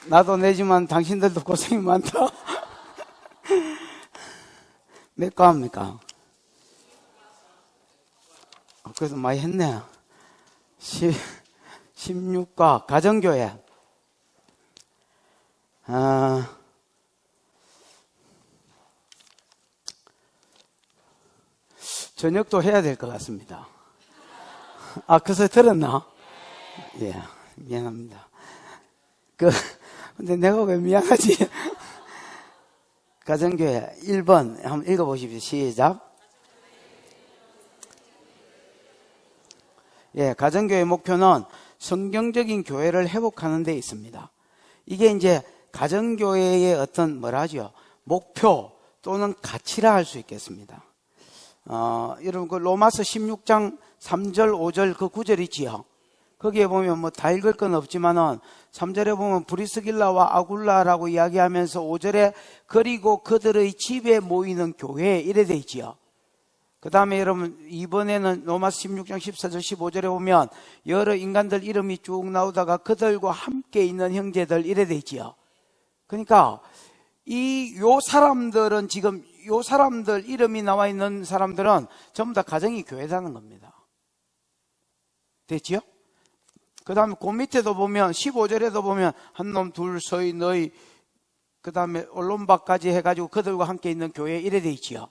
나도 내지만 당신들도 고생이 많다. 몇 과 합니까? 그래도 많이 했네. 16과 가정교회. 저녁도 해야 될 것 같습니다. 그래서 들었나? 예, 미안합니다. 근데 내가 왜 미안하지? 가정교회 1번 한번 읽어보십시오. 시작. 예, 가정교회 목표는 성경적인 교회를 회복하는 데 있습니다. 이게 이제 가정교회의 어떤 뭐라죠? 목표 또는 가치라 할 수 있겠습니다. 여러분 그 로마서 16장 3절 5절 그 구절 있지요. 거기에 보면 뭐 다 읽을 건 없지만은 3절에 보면 브리스길라와 아굴라라고 이야기하면서 5절에 그리고 그들의 집에 모이는 교회 이래 돼 있지요. 그 다음에 여러분 이번에는 로마서 16장 14절 15절에 보면 여러 인간들 이름이 쭉 나오다가 그들과 함께 있는 형제들 이래 돼 있지요. 그러니까 요 사람들은 지금 요 사람들 이름이 나와 있는 사람들은 전부 다 가정이 교회라는 겁니다. 됐지요? 그 다음에 그 밑에도 보면 15절에도 보면 한 놈 둘 서이 너희 그 다음에 언론박까지 해가지고 그들과 함께 있는 교회 이래 돼 있지요.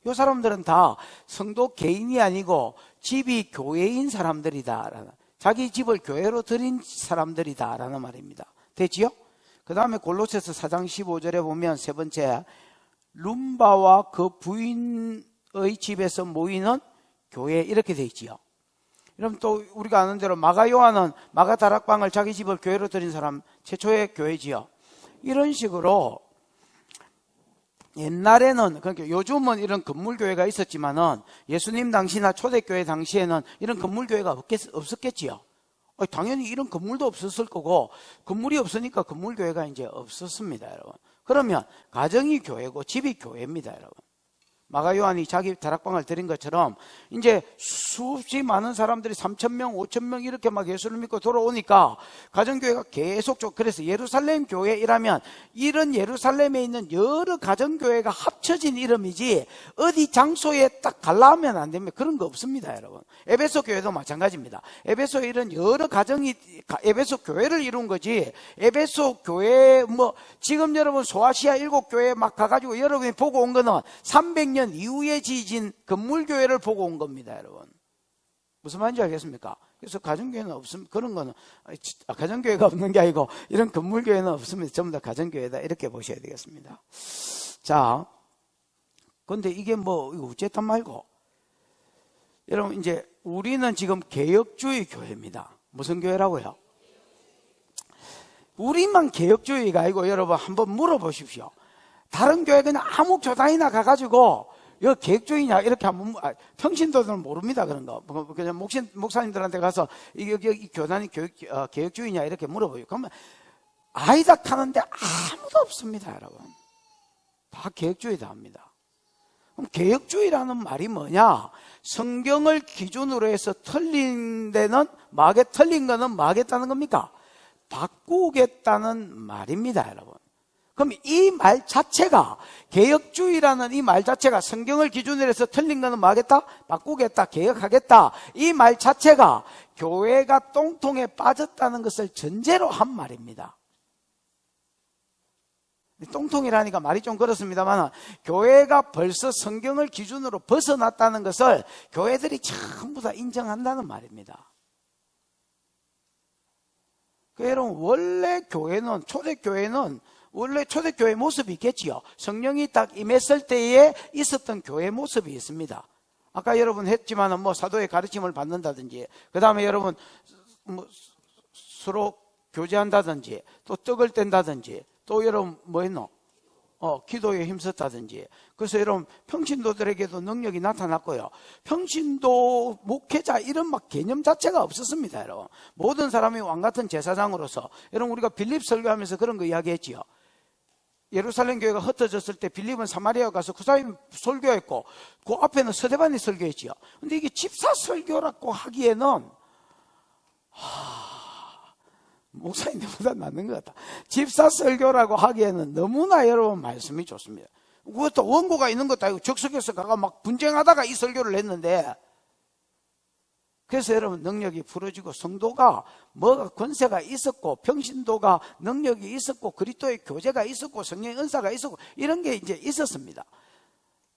이 사람들은 다 성도 개인이 아니고 집이 교회인 사람들이다. 자기 집을 교회로 드린 사람들이다라는 말입니다. 됐지요? 그 다음에 골로새서 4장 15절에 보면 세 번째 룸바와 그 부인의 집에서 모이는 교회 이렇게 돼 있지요. 그럼 또 우리가 아는 대로 마가 요한은 마가 다락방을 자기 집을 교회로 드린 사람 최초의 교회지요. 이런 식으로 옛날에는 그러니까 요즘은 이런 건물교회가 있었지만은 예수님 당시나 초대교회 당시에는 이런 건물교회가 없었겠지요. 당연히 이런 건물도 없었을 거고 건물이 없으니까 건물교회가 이제 없었습니다, 여러분. 그러면 가정이 교회고 집이 교회입니다, 여러분. 마가 요한이 자기 다락방을 드린 것처럼 이제 수없이 많은 사람들이 3,000명, 5,000명 이렇게 막 예수를 믿고 돌아오니까 가정교회가 계속 그래서 예루살렘 교회이라면 이런 예루살렘에 있는 여러 가정교회가 합쳐진 이름이지 어디 장소에 딱 갈라하면 안 됩니다. 그런 거 없습니다, 여러분. 에베소 교회도 마찬가지입니다. 에베소에 이런 여러 가정이 에베소 교회를 이룬 거지 에베소 교회 뭐 지금 여러분 소아시아 7교회 막 가가지고 여러분이 보고 온 거는 300년 이후에 지어진 건물교회를 보고 온 겁니다, 여러분. 무슨 말인지 알겠습니까? 그래서 가정교회는 없습니다. 그런 거는, 가정교회가 없는 게 아니고, 이런 건물교회는 없습니다. 전부 다 가정교회다. 이렇게 보셔야 되겠습니다. 자, 근데 이게 뭐, 이거 어쨌든 말고, 여러분, 이제, 우리는 지금 개혁주의 교회입니다. 무슨 교회라고요? 우리만 개혁주의가 아니고, 여러분, 한번 물어보십시오. 다른 교회 그냥 아무 교단이나 가가지고 이거 개혁주의냐 이렇게 한번 평신도들은 모릅니다. 그런 거 그냥 목사님들한테 가서 이 교단이 개혁주의냐 이렇게 물어보요. 그러면 아이다 하는데 아무도 없습니다, 여러분. 다 개혁주의다 합니다. 그럼 개혁주의라는 말이 뭐냐? 성경을 기준으로 해서 틀린 거는 뭐하겠다는 겁니까? 바꾸겠다는 말입니다, 여러분. 그럼 이 말 자체가 개혁주의라는 이 말 자체가 성경을 기준으로 해서 틀린 거는 뭐 하겠다? 바꾸겠다, 개혁하겠다. 이 말 자체가 교회가 똥통에 빠졌다는 것을 전제로 한 말입니다. 똥통이라니까 말이 좀 그렇습니다만 교회가 벌써 성경을 기준으로 벗어났다는 것을 교회들이 전부 다 인정한다는 말입니다. 여러분 원래 교회는 초대교회는 원래 초대교회 모습이 있겠지요. 성령이 딱 임했을 때에 있었던 교회 모습이 있습니다. 아까 여러분 했지만은 뭐 사도의 가르침을 받는다든지, 그 다음에 여러분 뭐 서로 교제한다든지, 또 떡을 뗀다든지, 또 여러분 뭐 했노? 기도에 힘썼다든지. 그래서 여러분 평신도들에게도 능력이 나타났고요. 평신도 목회자 이런 막 개념 자체가 없었습니다, 여러분. 모든 사람이 왕 같은 제사장으로서, 여러분 우리가 빌립 설교하면서 그런 거 이야기했지요. 예루살렘 교회가 흩어졌을 때 빌립은 사마리아 가서 그 사람이 설교했고 그 앞에는 스데반이 설교했지요. 근데 이게 집사 설교라고 하기에는 목사님보다 낫는 것 같다. 집사 설교라고 하기에는 너무나 여러분 말씀이 좋습니다. 그것도 원고가 있는 것도 아니고 적석에서 가가 막 분쟁하다가 이 설교를 했는데, 그래서 여러분 능력이 부러지고 성도가 뭐가 권세가 있었고 평신도가 능력이 있었고 그리스도의 교제가 있었고 성령의 은사가 있었고 이런 게 이제 있었습니다.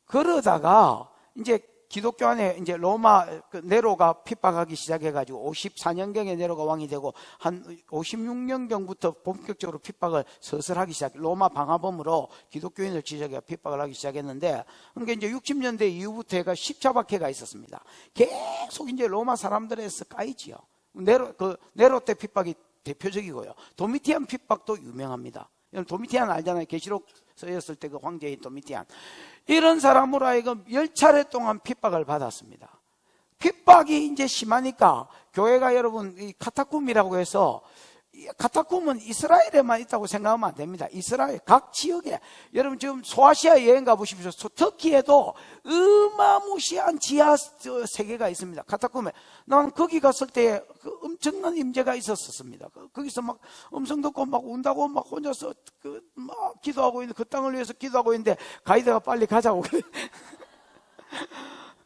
그러다가 이제 기독교 안에 이제 로마 네로가 핍박하기 시작해가지고 54년경에 네로가 왕이 되고 한 56년경부터 본격적으로 핍박을 서슬 하기 시작. 로마 방화범으로 기독교인을 지적해 핍박을 하기 시작했는데, 그러니까 이제 60년대 이후부터 해가 십자박해가 있었습니다. 계속 이제 로마 사람들에서 까이지요. 네로 때 핍박이 대표적이고요. 도미티안 핍박도 유명합니다. 도미티안 알잖아요. 계시록 쓰였을 때 그 황제인 도미티안. 이런 사람으로 하여금 10차례 동안 핍박을 받았습니다. 핍박이 이제 심하니까 교회가 여러분 이 카타쿰이라고 해서, 카타쿰은 이스라엘에만 있다고 생각하면 안 됩니다. 이스라엘 각 지역에, 여러분 지금 소아시아 여행 가보십시오. 터키에도 어마무시한 지하 세계가 있습니다. 카타쿰에. 난 거기 갔을 때 그 엄청난 임재가 있었습니다. 거기서 막 음성 듣고 막 운다고 막 혼자서 막 기도하고 있는데, 그 땅을 위해서 기도하고 있는데 가이드가 빨리 가자고 그래.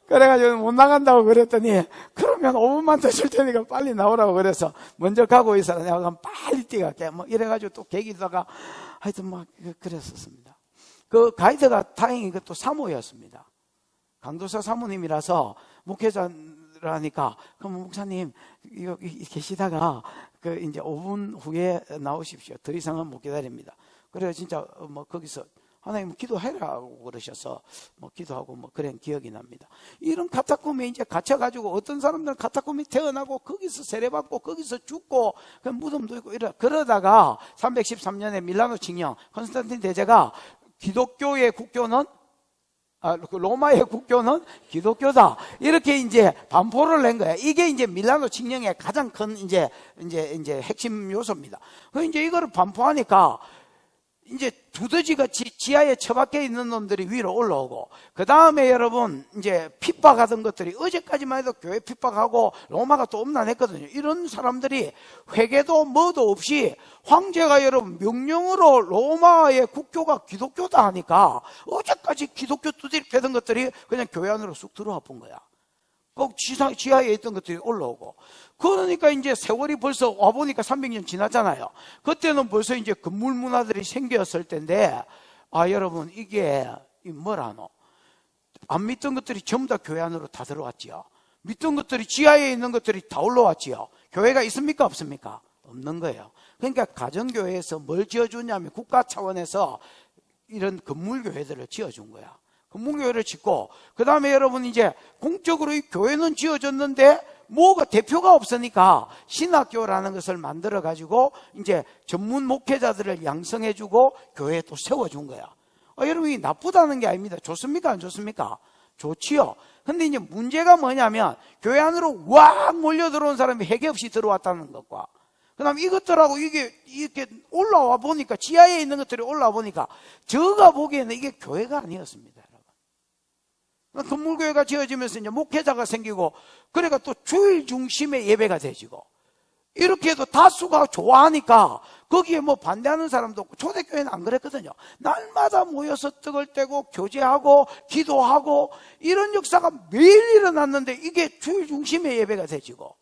그래가지고 못 나간다고 그랬더니, 그러면 5분만 더 줄 테니까 빨리 나오라고 그래서 먼저 가고 있어라. 내가 그럼 빨리 뛰어갈게. 뭐 이래가지고 또 계기다가 하여튼 막 그랬었습니다. 그 가이드가 다행히 그것도 사모였습니다. 강도사 사모님이라서 목회자라니까, 그럼 목사님 여기 계시다가 그 이제 5분 후에 나오십시오. 더 이상은 못 기다립니다. 그래서 진짜 뭐 거기서 하나님 기도해라고 그러셔서 뭐 기도하고 뭐 그런 기억이 납니다. 이런 카타쿰에 이제 갇혀가지고 어떤 사람들은 카타쿰에 태어나고 거기서 세례받고 거기서 죽고 그 무덤도 있고 그러다가 313년에 밀라노 칙령 컨스탄틴 대제가 기독교의 국교는 로마의 국교는 기독교다, 이렇게 이제 반포를 낸 거예요. 이게 이제 밀라노 칙령의 가장 큰 이제 핵심 요소입니다. 그 이제 이거를 반포하니까 이제 두더지같이 지하에 처박혀 있는 놈들이 위로 올라오고, 그 다음에 여러분 이제 핍박하던 것들이, 어제까지만 해도 교회 핍박하고 로마가 또 엄난했거든요. 이런 사람들이 회개도 뭐도 없이 황제가 여러분 명령으로 로마의 국교가 기독교다 하니까 어제까지 기독교 두드리 패던 것들이 그냥 교회 안으로 쑥 들어와 본 거야. 꼭 지하에 있던 것들이 올라오고. 그러니까 이제 세월이 벌써 와보니까 300년 지났잖아요. 그때는 벌써 이제 건물 문화들이 생겼을 텐데, 여러분 이게 뭐라노? 안 믿던 것들이 전부 다 교회 안으로 다 들어왔지요. 믿던 것들이 지하에 있는 것들이 다 올라왔지요. 교회가 있습니까 없습니까? 없는 거예요. 그러니까 가정교회에서 뭘 지어주냐면 국가 차원에서 이런 건물교회들을 지어준 거야. 건물교회를 짓고, 그 다음에 여러분 이제 공적으로 이 교회는 지어졌는데 뭐가 대표가 없으니까 신학교라는 것을 만들어 가지고 이제 전문 목회자들을 양성해 주고 교회에 또 세워준 거야. 여러분 이 나쁘다는 게 아닙니다. 좋습니까 안 좋습니까? 좋지요. 근데 이제 문제가 뭐냐면 교회 안으로 확 몰려 들어온 사람이 회개 없이 들어왔다는 것과, 그 다음에 이것들하고 이게 이렇게 올라와 보니까, 지하에 있는 것들이 올라와 보니까 저가 보기에는 이게 교회가 아니었습니다. 건물교회가 지어지면서 이제 목회자가 생기고, 그러니까 또 주일 중심의 예배가 되지고, 이렇게 해도 다수가 좋아하니까 거기에 뭐 반대하는 사람도 없고, 초대교회는 안 그랬거든요. 날마다 모여서 떡을 떼고 교제하고 기도하고 이런 역사가 매일 일어났는데 이게 주일 중심의 예배가 되지고,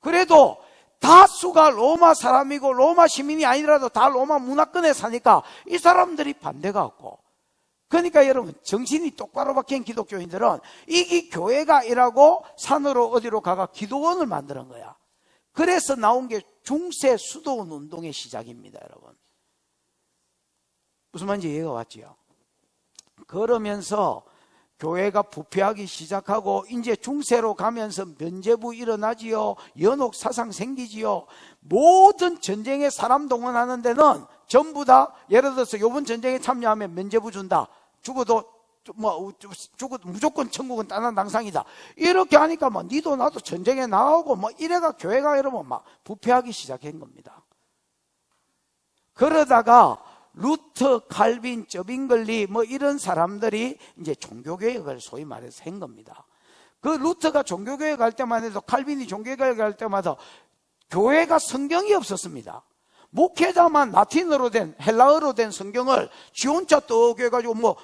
그래도 다수가 로마 사람이고 로마 시민이 아니라도 다 로마 문화권에 사니까 이 사람들이 반대가 없고, 그러니까 여러분 정신이 똑바로 박힌 기독교인들은 이게 교회가 이라고 산으로 어디로 가가 기도원을 만드는 거야. 그래서 나온 게 중세 수도원 운동의 시작입니다. 여러분 무슨 말인지 이해가 왔지요? 그러면서 교회가 부패하기 시작하고 이제 중세로 가면서 면죄부 일어나지요. 연옥 사상 생기지요. 모든 전쟁에 사람 동원하는 데는 전부 다, 예를 들어서 이번 전쟁에 참여하면 면죄부 준다. 죽어도 무조건 천국은 따난 당상이다. 이렇게 하니까 뭐 니도 나도 전쟁에 나오고 뭐 이래가 교회가 여러분 막 부패하기 시작한 겁니다. 그러다가 루터, 칼빈, 저빙글리 뭐 이런 사람들이 이제 종교개혁을 소위 말해서 한 겁니다. 그 루터가 종교개혁 할 때만 해도, 칼빈이 종교개혁 할 때마다 교회가 성경이 없었습니다. 목회자만 라틴어로 된, 헬라어로 된 성경을 지 혼자 떡 해가지고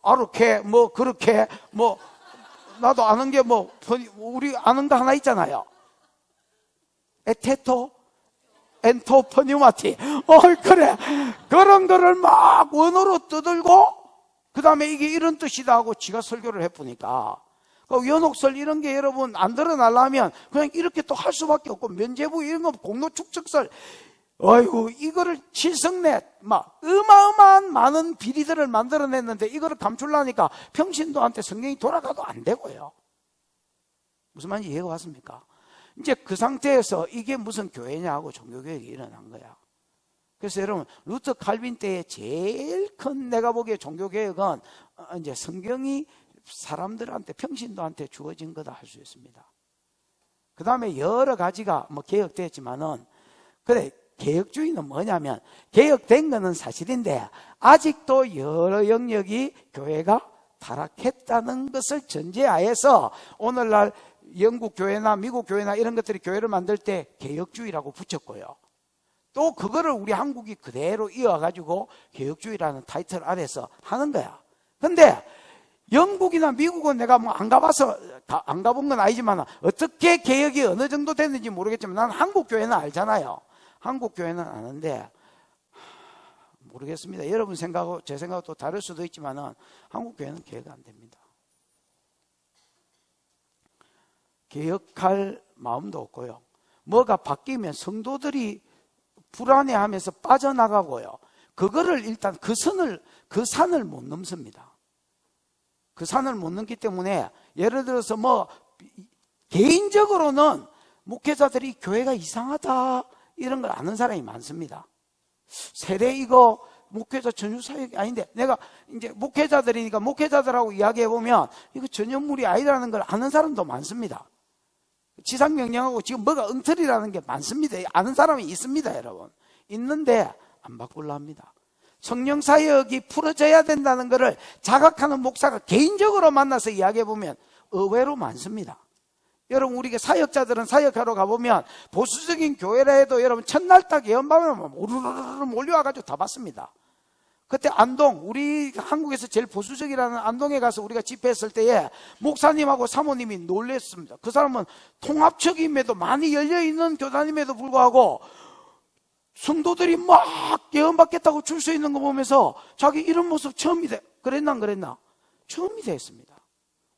아르케, 그렇게, 나도 아는 게 우리 아는 거 하나 있잖아요. 에테토, 엔토, 퍼뉴마티. 그래. 그런 거를 막 원어로 떠들고, 그 다음에 이게 이런 뜻이다 하고 지가 설교를 해보니까, 연옥설 이런 게 여러분 안 드러나려면 그냥 이렇게 또 할 수밖에 없고, 면죄부 이런 거, 공로축적설, 어이구, 이거를 칠성넷, 어마어마한 많은 비리들을 만들어냈는데, 이거를 감추려니까 평신도한테 성경이 돌아가도 안 되고요. 무슨 말인지 이해가 왔습니까? 이제 그 상태에서 이게 무슨 교회냐고 종교개혁이 일어난 거야. 그래서 여러분, 루터 칼빈 때의 제일 큰 내가 보기에 종교개혁은 이제 성경이 사람들한테, 평신도한테 주어진 거다 할 수 있습니다. 그 다음에 여러 가지가 개혁됐지만은, 그래, 개혁주의는 뭐냐면, 개혁된 거는 사실인데, 아직도 여러 영역이 교회가 타락했다는 것을 전제하에서, 오늘날 영국 교회나 미국 교회나 이런 것들이 교회를 만들 때 개혁주의라고 붙였고요. 또 그거를 우리 한국이 그대로 이어가지고 개혁주의라는 타이틀 아래서 하는 거야. 근데 영국이나 미국은 내가 안 가봐서, 안 가본 건 아니지만 어떻게 개혁이 어느 정도 됐는지 모르겠지만 난 한국 교회는 알잖아요. 한국 교회는 아는데 모르겠습니다. 여러분 생각하고 제 생각하고 또 다를 수도 있지만은 한국 교회는 개혁 안 됩니다. 개혁할 마음도 없고요. 뭐가 바뀌면 성도들이 불안해하면서 빠져나가고요. 그거를 일단 그 산을 못 넘습니다. 그 산을 못 넘기 때문에 예를 들어서 개인적으로는 목회자들이 교회가 이상하다 이런 걸 아는 사람이 많습니다. 세례 이거 목회자 전유사역이 아닌데, 내가 이제 목회자들이니까 목회자들하고 이야기해보면 이거 전현물이 아니라는 걸 아는 사람도 많습니다. 지상명령하고 지금 뭐가 엉터리라는 게 많습니다. 아는 사람이 있습니다, 여러분. 있는데 안 바꾸려 합니다. 성령사역이 풀어져야 된다는 것을 자각하는 목사가 개인적으로 만나서 이야기해보면 의외로 많습니다. 여러분, 우리가 사역자들은 사역하러 가보면 보수적인 교회라 해도 여러분 첫날 딱 예언받으면 우르르르 몰려와가지고 다 받습니다. 그때 안동, 우리 한국에서 제일 보수적이라는 안동에 가서 우리가 집회했을 때에 목사님하고 사모님이 놀랬습니다. 그 사람은 통합적임에도 많이 열려있는 교단임에도 불구하고 성도들이 막 예언받겠다고 줄 수 있는 거 보면서 자기 이런 모습 처음이다. 그랬나 안 그랬나? 처음이다 했습니다.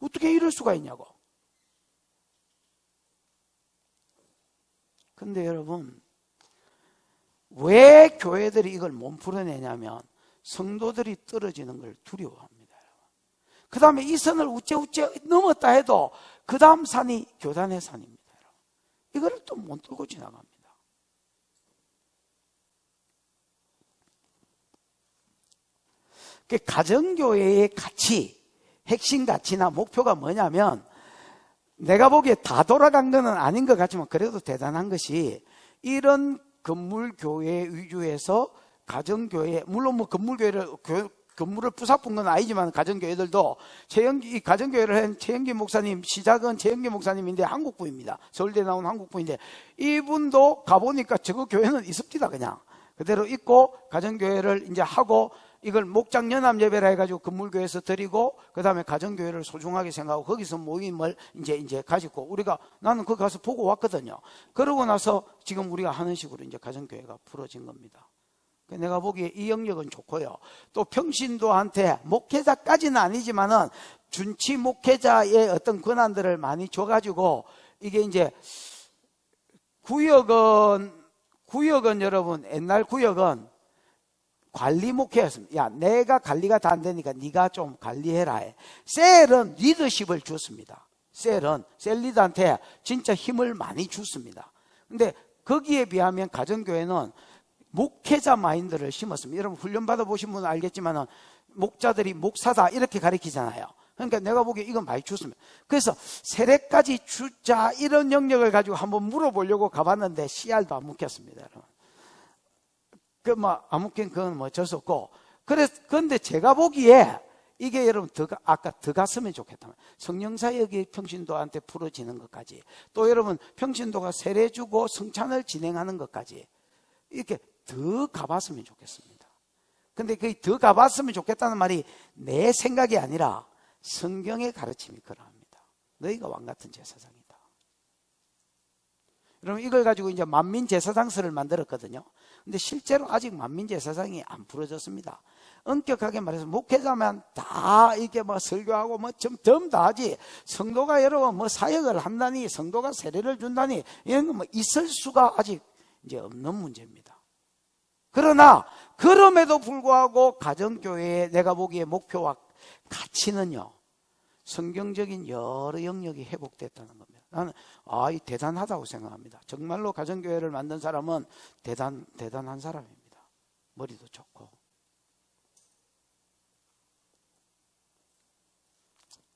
어떻게 이럴 수가 있냐고. 근데 여러분, 왜 교회들이 이걸 못 풀어내냐면 성도들이 떨어지는 걸 두려워합니다. 그 다음에 이 선을 우째우째 넘었다 해도 그 다음 산이 교단의 산입니다. 이거를 또 못 뚫고 지나갑니다. 그 가정교회의 가치, 핵심 가치나 목표가 뭐냐면, 내가 보기에 다 돌아간 거는 아닌 것 같지만 그래도 대단한 것이, 이런 건물교회 위주에서 가정교회, 물론 건물을 부사푼 건 아니지만 가정교회들도 이 가정교회를 한 최영기 목사님, 시작은 최영기 목사님인데 한국부입니다. 서울대 나온 한국부인데, 이분도 가보니까 저거 교회는 있습니다. 그냥 그대로 있고 가정교회를 이제 하고, 이걸 목장연합 예배라 해가지고 건물교회에서 드리고, 그 다음에 가정교회를 소중하게 생각하고 거기서 모임을 이제 가지고, 나는 거기 가서 보고 왔거든요. 그러고 나서 지금 우리가 하는 식으로 이제 가정교회가 풀어진 겁니다. 내가 보기에 이 영역은 좋고요. 또 평신도한테 목회자까지는 아니지만은 준치 목회자의 어떤 권한들을 많이 줘가지고, 이게 이제 구역은 여러분, 옛날 구역은 관리 목회였습니다. 야, 내가 관리가 다 안 되니까 네가 좀 관리해라 해. 셀은 리더십을 줬습니다. 셀은 셀리더한테 진짜 힘을 많이 줬습니다. 근데 거기에 비하면 가정교회는 목회자 마인드를 심었습니다. 여러분 훈련 받아보신 분은 알겠지만 목자들이 목사다 이렇게 가르치잖아요. 그러니까 내가 보기에 이건 많이 줬습니다. 그래서 세례까지 주자 이런 영역을 가지고 한번 물어보려고 가봤는데 씨알도 안 묵혔습니다. 여러분. 안 묵힌 그건 어쩔 수 없고. 그런데 제가 보기에 이게 여러분 아까 더 갔으면 좋겠다. 성령사역이 평신도한테 풀어지는 것까지, 또 여러분 평신도가 세례 주고 성찬을 진행하는 것까지 이렇게 더 가봤으면 좋겠습니다. 근데 그 더 가봤으면 좋겠다는 말이 내 생각이 아니라 성경의 가르침이 그러합니다. 너희가 왕같은 제사장이다. 여러분 이걸 가지고 이제 만민제사장서를 만들었거든요. 근데 실제로 아직 만민제사장이 안 풀어졌습니다. 엄격하게 말해서 목회자만 다 이렇게 뭐 설교하고 뭐 점 다 하지, 성도가 여러분 뭐 사역을 한다니, 성도가 세례를 준다니, 이런 거 뭐 있을 수가 아직 이제 없는 문제입니다. 그러나 그럼에도 불구하고 가정교회의 내가 보기에 목표와 가치는요, 성경적인 여러 영역이 회복됐다는 겁니다. 나는 이 대단하다고 생각합니다. 정말로 가정교회를 만든 사람은 대단한 사람입니다. 머리도 좋고.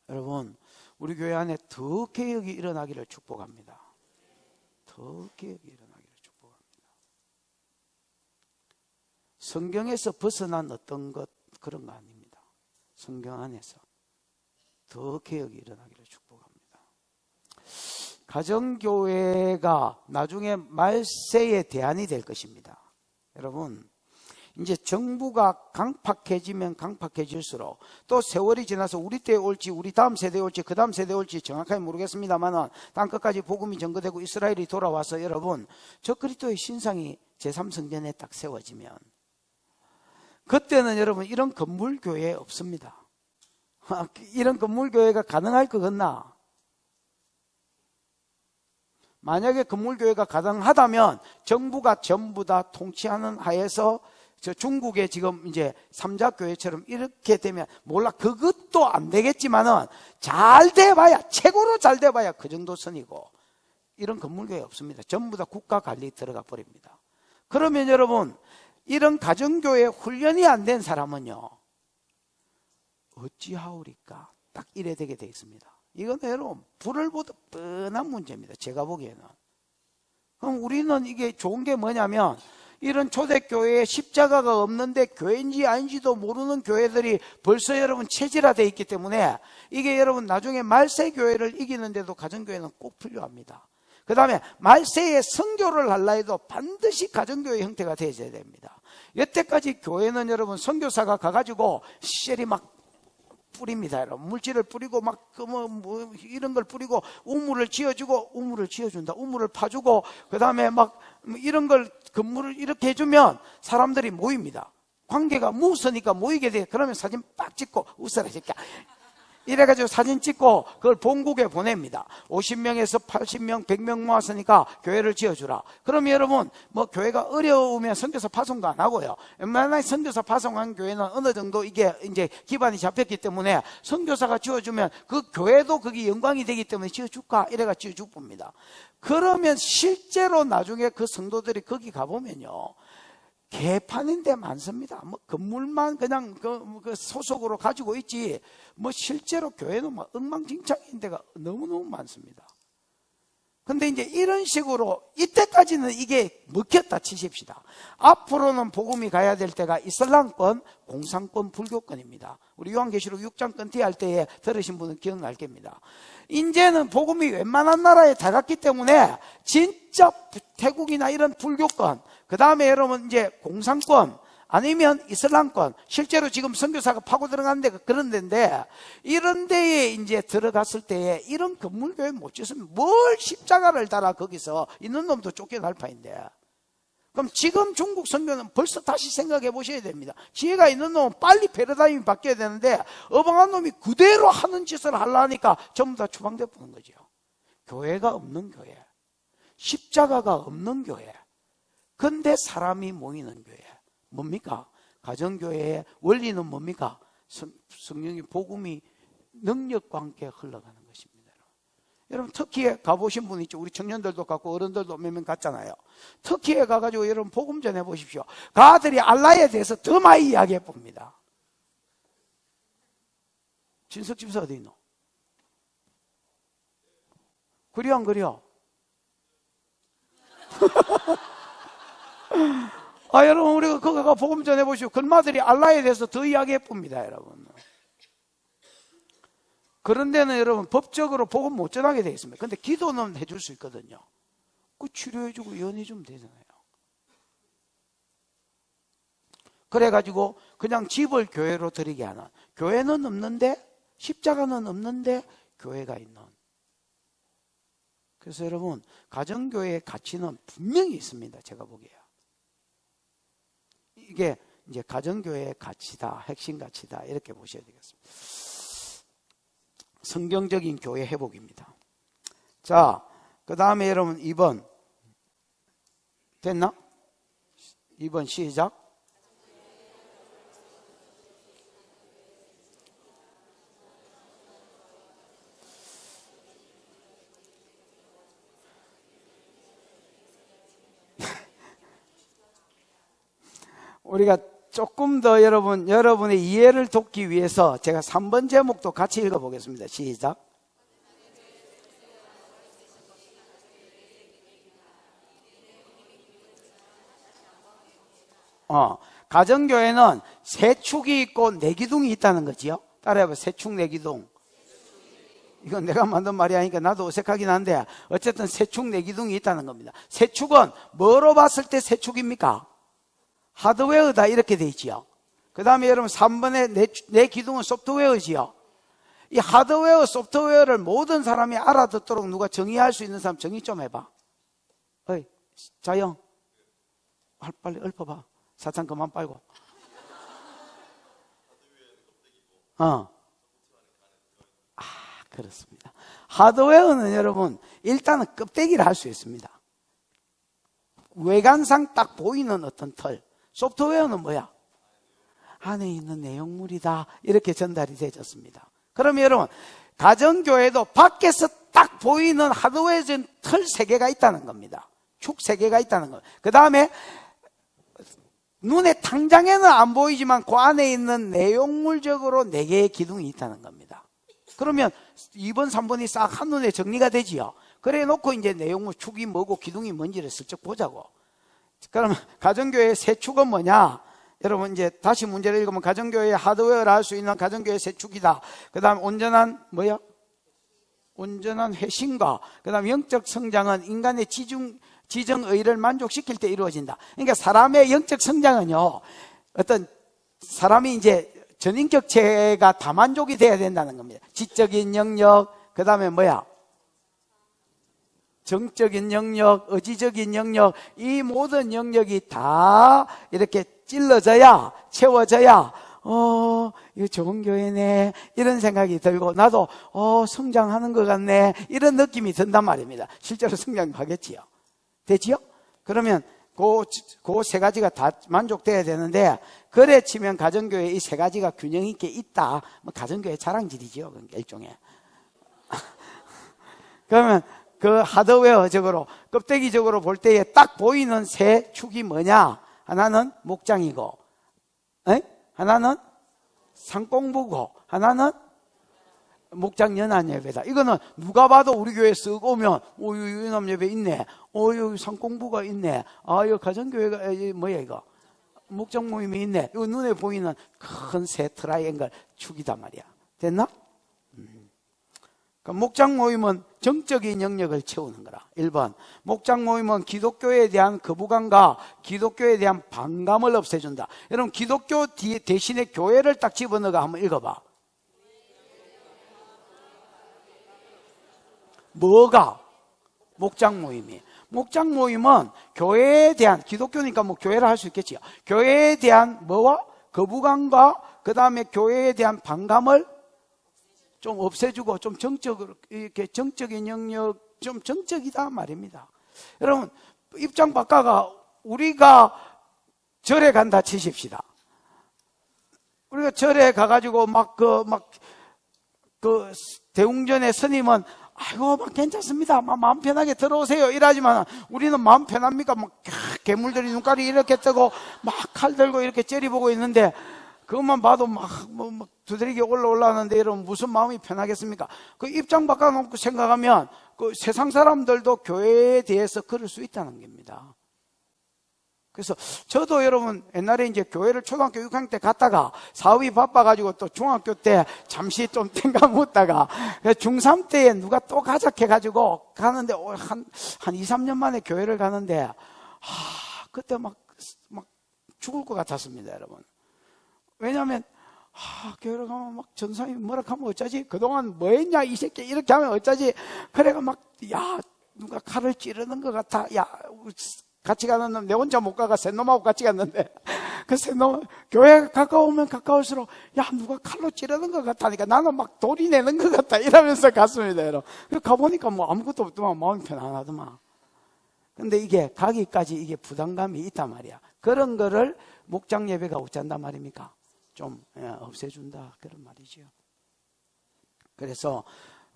여러분, 우리 교회 안에 더 개혁이 일어나기를 축복합니다. 더 개혁이 일어나기를 축복합니다. 성경에서 벗어난 어떤 것, 그런 거 아닙니다. 성경 안에서 더 개혁이 일어나기를 축복합니다. 가정교회가 나중에 말세의 대안이 될 것입니다. 여러분, 이제 정부가 강팍해지면 강팍해질수록, 또 세월이 지나서 우리 때에 올지 우리 다음 세대에 올지 그 다음 세대에 올지 정확하게 모르겠습니다만 땅끝까지 복음이 전거되고 이스라엘이 돌아와서 여러분 저 그리스도의 신상이 제3성전에 딱 세워지면, 그때는 여러분 이런 건물교회 없습니다. 이런 건물교회가 가능할 것 같나? 만약에 건물교회가 가능하다면 정부가 전부 다 통치하는 하에서, 저 중국의 지금 이제 삼자교회처럼 이렇게 되면 몰라, 그것도 안 되겠지만은 잘 돼봐야, 최고로 잘 돼봐야 그 정도 선이고, 이런 건물교회 없습니다. 전부 다 국가 관리 들어가 버립니다. 그러면 여러분 이런 가정교회 훈련이 안 된 사람은요 어찌하오리까? 딱 이래 되게 되어 있습니다. 이건 여러분 불을 보듯 뻔한 문제입니다. 제가 보기에는. 그럼 우리는 이게 좋은 게 뭐냐면, 이런 초대교회에 십자가가 없는데 교회인지 아닌지도 모르는 교회들이 벌써 여러분 체질화되어 있기 때문에, 이게 여러분 나중에 말세교회를 이기는데도 가정교회는 꼭 필요합니다. 그 다음에 말세에 선교를 하려 해도 반드시 가정교회 형태가 되어야 됩니다. 여태까지 교회는 여러분 선교사가 가가지고 쉘이 막 뿌립니다. 여러분 물질을 뿌리고 막 뭐 이런 걸 뿌리고 우물을 지어주고, 우물을 지어준다, 우물을 파주고, 그 다음에 막 이런 걸 건물을 이렇게 해주면 사람들이 모입니다. 관계가 무서니까 모이게 돼. 그러면 사진 빡 찍고 웃어라 새끼야 이래가지고 사진 찍고 그걸 본국에 보냅니다. 50명에서 80명 100명 모았으니까 교회를 지어주라. 그러면 여러분 뭐 교회가 어려우면 선교사 파송도 안 하고요, 웬만한 선교사 파송한 교회는 어느 정도 이게 이제 기반이 잡혔기 때문에 선교사가 지어주면 그 교회도 그게 영광이 되기 때문에 지어줄까 이래가 지어주고 봅니다. 그러면 실제로 나중에 그 성도들이 거기 가보면요 개판인데 많습니다. 뭐 건물만 그냥 그 소속으로 가지고 있지, 뭐 실제로 교회는 막 엉망진창인 데가 너무너무 많습니다. 근데 이제 이런 식으로 이때까지는 이게 먹혔다 치십시다. 앞으로는 복음이 가야 될 때가 이슬람권, 공산권, 불교권입니다. 우리 요한계시록 6장 건티할 때에 들으신 분은 기억날 겁니다. 이제는 복음이 웬만한 나라에 다 갔기 때문에 진짜 태국이나 이런 불교권, 그 다음에 여러분 이제 공산권 아니면 이슬람권, 실제로 지금 선교사가 파고 들어가는 데가 그런 데인데, 이런 데에 이제 들어갔을 때에 이런 건물교회 못 짓으면 뭘 십자가를 달아 거기서 있는 놈도 쫓겨날 파인데, 그럼 지금 중국 선교는 벌써 다시 생각해 보셔야 됩니다. 지혜가 있는 놈은 빨리 패러다임이 바뀌어야 되는데, 어방한 놈이 그대로 하는 짓을 하려니까 전부 다 추방돼 보는 거죠. 교회가 없는 교회, 십자가가 없는 교회, 근데 사람이 모이는 교회. 뭡니까? 가정교회의 원리는 뭡니까? 성령의 복음이 능력과 함께 흘러가는 것입니다. 여러분 터키에 가보신 분 있죠? 우리 청년들도 갔고 어른들도 몇 명 갔잖아요. 터키에 가가지고 여러분 복음 전해 보십시오. 그 아들이 알라에 대해서 더 많이 이야기해 봅니다. 진석 집사 어디 있노? 그려 안 그려? 여러분 우리가 거기 가 복음 전해보시오. 그마들이 알라에 대해서 더 이야기해 봅니다. 여러분 그런 데는 여러분 법적으로 복음 못 전하게 되어 있습니다. 근데 기도는 해줄 수 있거든요. 그 치료해주고 연해주면 되잖아요. 그래가지고 그냥 집을 교회로 드리게 하는, 교회는 없는데 십자가는 없는데 교회가 있는. 그래서 여러분 가정교회의 가치는 분명히 있습니다. 제가 보기에 이게 이제 가정교회의 가치다, 핵심 가치다, 이렇게 보셔야 되겠습니다. 성경적인 교회 회복입니다. 자, 그 다음에 여러분 2번 됐나? 2번 시작. 우리가 조금 더 여러분의 이해를 돕기 위해서 제가 3번 제목도 같이 읽어보겠습니다. 시작. 가정교회는 세 축이 있고 네 기둥이 있다는 거지요. 따라해봐. 세 축, 네 기둥. 이건 내가 만든 말이 아니니까 나도 어색하긴 한데 어쨌든 세 축, 네 기둥이 있다는 겁니다. 세 축은 뭐로 봤을 때 세 축입니까? 하드웨어다 이렇게 돼 있지요. 그 다음에 여러분 3번에 내 기둥은 소프트웨어지요. 이 하드웨어, 소프트웨어를 모든 사람이 알아듣도록 누가 정의할 수 있는 사람 정의 좀 해봐. 어이, 자영, 빨리 읊어봐. 사탕 그만 빨고. 그렇습니다. 하드웨어는 여러분 일단은 껍데기를 할 수 있습니다. 외관상 딱 보이는 어떤 털. 소프트웨어는 뭐야? 안에 있는 내용물이다. 이렇게 전달이 되어졌습니다. 그러면 여러분 가정교회도 밖에서 딱 보이는 하드웨어적인 털 3개가 있다는 겁니다. 축 3개가 있다는 겁니다. 그 다음에 눈에 당장에는 안 보이지만 그 안에 있는 내용물적으로 4개의 기둥이 있다는 겁니다. 그러면 2번, 3번이 싹 한눈에 정리가 되지요. 그래 놓고 이제 내용물, 축이 뭐고 기둥이 뭔지를 슬쩍 보자고. 그러면 가정교회의 세 축은 뭐냐? 여러분 이제 다시 문제를 읽으면 가정교회의 하드웨어를 할 수 있는 가정교회의 세 축이다. 그 다음 온전한 뭐야? 온전한 회심과 그 다음 영적 성장은 인간의 지정의를 만족시킬 때 이루어진다. 그러니까 사람의 영적 성장은요, 어떤 사람이 이제 전인격체가 다 만족이 돼야 된다는 겁니다. 지적인 영역, 그 다음에 뭐야? 정적인 영역, 의지적인 영역, 이 모든 영역이 다 이렇게 찔러져야, 채워져야, 이거 좋은 교회네, 이런 생각이 들고, 나도, 성장하는 것 같네, 이런 느낌이 든단 말입니다. 실제로 성장하겠지요. 되지요? 그러면 그 3가지가 다 만족돼야 되는데, 그래 치면 가정교회 이 3가지가 균형 있게 있다. 뭐 가정교회 자랑질이지요. 그러니까 일종의. 그러면 그 하드웨어적으로, 껍데기적으로 볼 때에 딱 보이는 세 축이 뭐냐? 하나는 목장이고, 하나는 상공부고, 하나는 목장 연한 예배다. 이거는 누가 봐도 우리 교회 쓱 오면, 연합 예배 있네. 여기 상공부가 있네. 여기 가정교회가, 뭐야, 이거? 목장 모임이 있네. 이거 눈에 보이는 큰 새 트라이앵글 축이단 말이야. 됐나? 그러니까 목장 모임은 정적인 영역을 채우는 거라. 1번. 목장 모임은 기독교에 대한 거부감과 기독교에 대한 반감을 없애준다. 여러분, 기독교 대신에 교회를 딱 집어넣어가 한번 읽어봐. 뭐가? 목장 모임이. 목장 모임은 교회에 대한, 기독교니까 뭐 교회를 할 수 있겠지요. 교회에 대한 뭐와? 거부감과 그 다음에 교회에 대한 반감을 좀 없애주고 좀 정적으로, 이렇게 정적인 영역, 좀 정적이다 말입니다. 여러분, 입장 바꿔가 우리가 절에 간다 치십시다. 우리가 절에 가가지고 대웅전의 스님은 아이고, 괜찮습니다. 마음 편하게 들어오세요. 이러지만 우리는 마음 편합니까? 괴물들이 눈깔이 이렇게 뜨고 막 칼 들고 이렇게 째려보고 있는데 그것만 봐도 두드리게 올라오는데 여러분 무슨 마음이 편하겠습니까? 그 입장 바꿔놓고 생각하면 그 세상 사람들도 교회에 대해서 그럴 수 있다는 겁니다. 그래서 저도 여러분 옛날에 이제 교회를 초등학교 6학년 때 갔다가 사업이 바빠가지고 또 중학교 때 잠시 좀 땡가묻다가 중3 때에 누가 또 가자 해가지고 가는데 한 2, 3년 만에 교회를 가는데 그때 막 죽을 것 같았습니다, 여러분. 왜냐하면 교회를 가면 막 전사님이 뭐라 하면 어쩌지? 그동안 뭐 했냐 이 새끼 이렇게 하면 어쩌지? 그래가 막 누가 칼을 찌르는 것 같아. 같이 가는 놈, 내 혼자 못 가가 셋놈하고 같이 갔는데, 그 셋놈, 교회가 가까우면 가까울수록, 누가 칼로 찌르는 것 같다니까, 나는 막 돌이 내는 것 같다, 이러면서 갔습니다, 여러분. 그래서 가보니까 뭐 아무것도 없더만, 마음이 편안하더만. 근데 이게, 가기까지 이게 부담감이 있단 말이야. 그런 거를 목장 예배가 어쩐단 말입니까? 좀, 없애준다, 그런 말이죠. 그래서,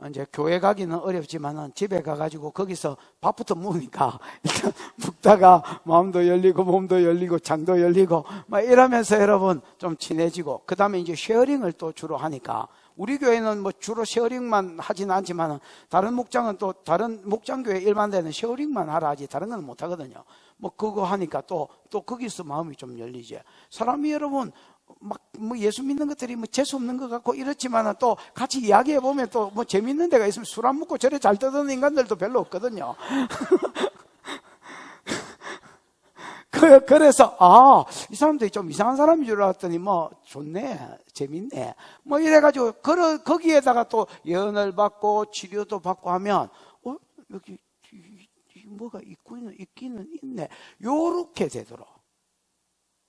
이제 교회 가기는 어렵지만은 집에 가가지고 거기서 밥부터 먹으니까 일단 묵다가 마음도 열리고 몸도 열리고 장도 열리고 막 이러면서 여러분 좀 친해지고 그 다음에 이제 쉐어링을 또 주로 하니까 우리 교회는 뭐 주로 쉐어링만 하지는 않지만은 다른 목장은 또 다른 목장교회 일반대는 쉐어링만 하라 하지 다른 건 못 하거든요. 뭐 그거 하니까 또 거기서 마음이 좀 열리지. 사람이 여러분 뭐 예수 믿는 것들이 뭐 재수 없는 것 같고 이렇지만은 또 같이 이야기해 보면 또 뭐 재밌는 데가 있으면 술 안 먹고 저래 잘 떠드는 인간들도 별로 없거든요. 그래서 이 사람들이 좀 이상한 사람인 줄 알았더니 뭐 좋네, 재밌네, 뭐 이래가지고 거기에다가 또 예언을 받고 치료도 받고 하면 여기 뭐가 있기는 있네, 요렇게 되도록.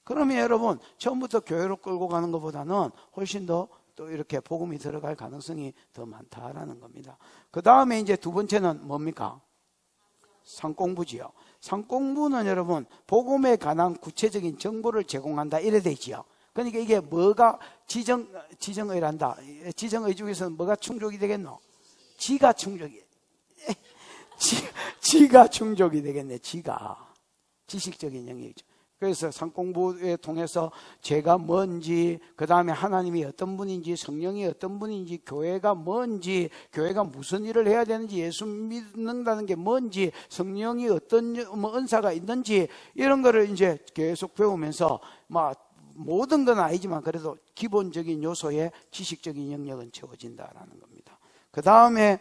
그러면 여러분 처음부터 교회로 끌고 가는 것보다는 훨씬 더 또 이렇게 복음이 들어갈 가능성이 더 많다라는 겁니다. 그 다음에 이제 두 번째는 뭡니까? 상공부지요. 상공부는 여러분 복음에 관한 구체적인 정보를 제공한다 이래 돼 있지요. 그러니까 이게 뭐가 지정의란다. 지정의 중에서는 뭐가 충족이 되겠노? 지가 충족이 지가 충족이 되겠네. 지가 지식적인 영역이죠. 그래서 상공부에 통해서 죄가 뭔지, 그 다음에 하나님이 어떤 분인지, 성령이 어떤 분인지, 교회가 뭔지, 교회가 무슨 일을 해야 되는지, 예수 믿는다는 게 뭔지, 성령이 어떤 뭐 은사가 있는지 이런 거를 이제 계속 배우면서 모든 건 아니지만 그래도 기본적인 요소의 지식적인 영역은 채워진다라는 겁니다. 그 다음에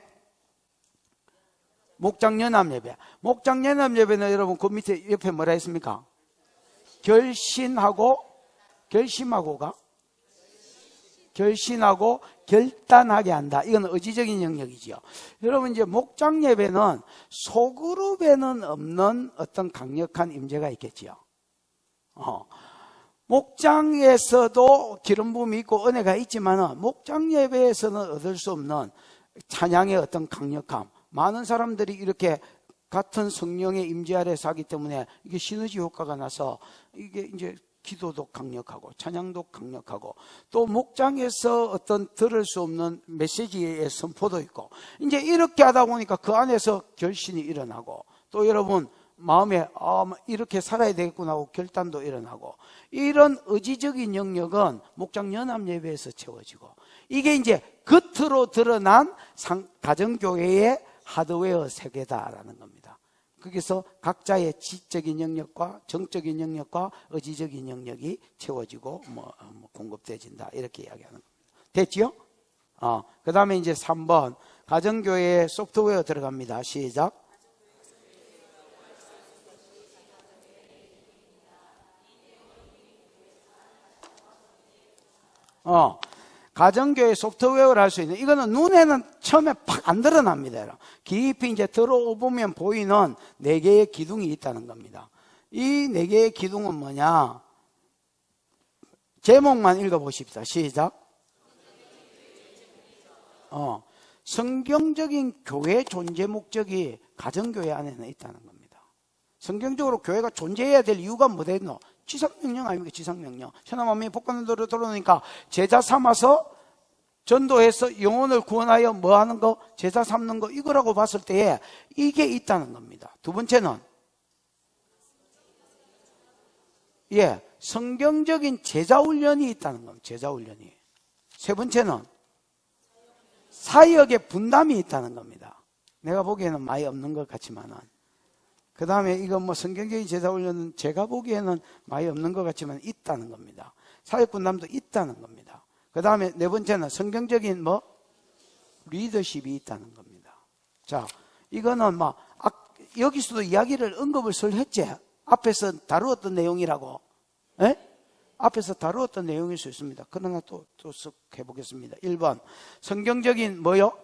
목장연합예배. 목장연합예배는 여러분 그 밑에 옆에 뭐라 했습니까? 결심하고 결단하게 한다. 이건 의지적인 영역이지요. 여러분 이제 목장 예배는 소그룹에는 없는 어떤 강력한 임재가 있겠지요. 목장에서도 기름 부음이 있고 은혜가 있지만은 목장 예배에서는 얻을 수 없는 찬양의 어떤 강력함. 많은 사람들이 이렇게 같은 성령의 임재 아래서 하기 때문에 이게 시너지 효과가 나서 이게 이제 기도도 강력하고 찬양도 강력하고 또 목장에서 어떤 들을 수 없는 메시지의 선포도 있고 이제 이렇게 하다 보니까 그 안에서 결신이 일어나고 또 여러분 마음에 이렇게 살아야 되겠구나 하고 결단도 일어나고 이런 의지적인 영역은 목장 연합 예배에서 채워지고 이게 이제 겉으로 드러난 가정교회의 하드웨어 세계다라는 겁니다. 거기서 각자의 지적인 영역과 정적인 영역과 의지적인 영역이 채워지고 공급되어진다 이렇게 이야기하는 겁니다. 됐지요? 그 다음에 이제 3번 가정교회에 소프트웨어 들어갑니다. 시작. 가정교회 소프트웨어를 할 수 있는 이거는 눈에는 처음에 팍 안 드러납니다. 깊이 이제 들어보면 보이는 4개의 기둥이 있다는 겁니다. 이 4개의 기둥은 뭐냐? 제목만 읽어보십시다. 시작. 성경적인 교회 존재 목적이 가정교회 안에는 있다는 겁니다. 성경적으로 교회가 존재해야 될 이유가 뭐겠노? 지상명령 아닙니까? 지상명령. 천하만민이 복받는 도로 돌아오니까 제자 삼아서 전도해서 영혼을 구원하여 뭐 하는 거? 제자 삼는 거 이거라고 봤을 때에 이게 있다는 겁니다. 두 번째는 성경적인 제자훈련이 있다는 겁니다. 제자훈련이. 세 번째는 사역의 분담이 있다는 겁니다. 내가 보기에는 많이 없는 것 같지만은 그 다음에 이건 뭐 성경적인 제자 훈련은 제가 보기에는 많이 없는 것 같지만 있다는 겁니다. 사역분담도 있다는 겁니다. 그 다음에 네 번째는 성경적인 뭐 리더십이 있다는 겁니다. 자, 이거는 막 여기서도 이야기를 언급을 설 했지. 앞에서 다루었던 내용이라고. 에? 앞에서 다루었던 내용일 수 있습니다. 그러나 또 쓱 해보겠습니다. 1번 성경적인 뭐요?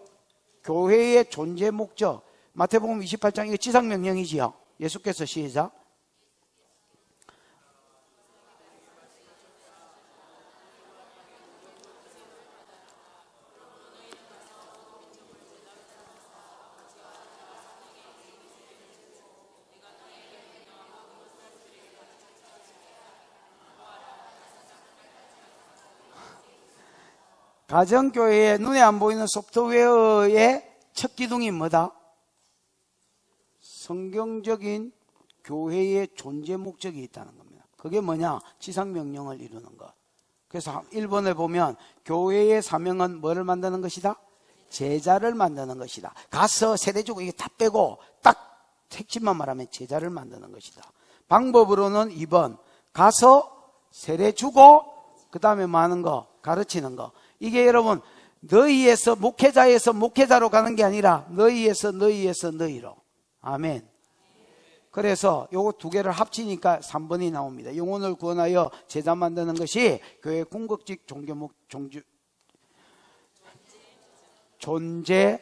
교회의 존재 목적. 마태복음 28장 이거 지상명령이지요. 예수께서 시작. 가정교회의 눈에 안 보이는 소프트웨어의 첫 기둥이 뭐다? 성경적인 교회의 존재 목적이 있다는 겁니다. 그게 뭐냐? 지상명령을 이루는 것. 그래서 1번에 보면 교회의 사명은 뭐를 만드는 것이다? 제자를 만드는 것이다. 가서 세례 주고 이게 다 빼고 딱 핵심만 말하면 제자를 만드는 것이다. 방법으로는 2번 가서 세례 주고 그 다음에 뭐 하는 거? 가르치는 거. 이게 여러분 너희에서 목회자에서 목회자로 가는 게 아니라 너희에서 너희로. 아멘. 그래서 요거 두 개를 합치니까 3번이 나옵니다. 영혼을 구원하여 제자 만드는 것이 교회 궁극적 존재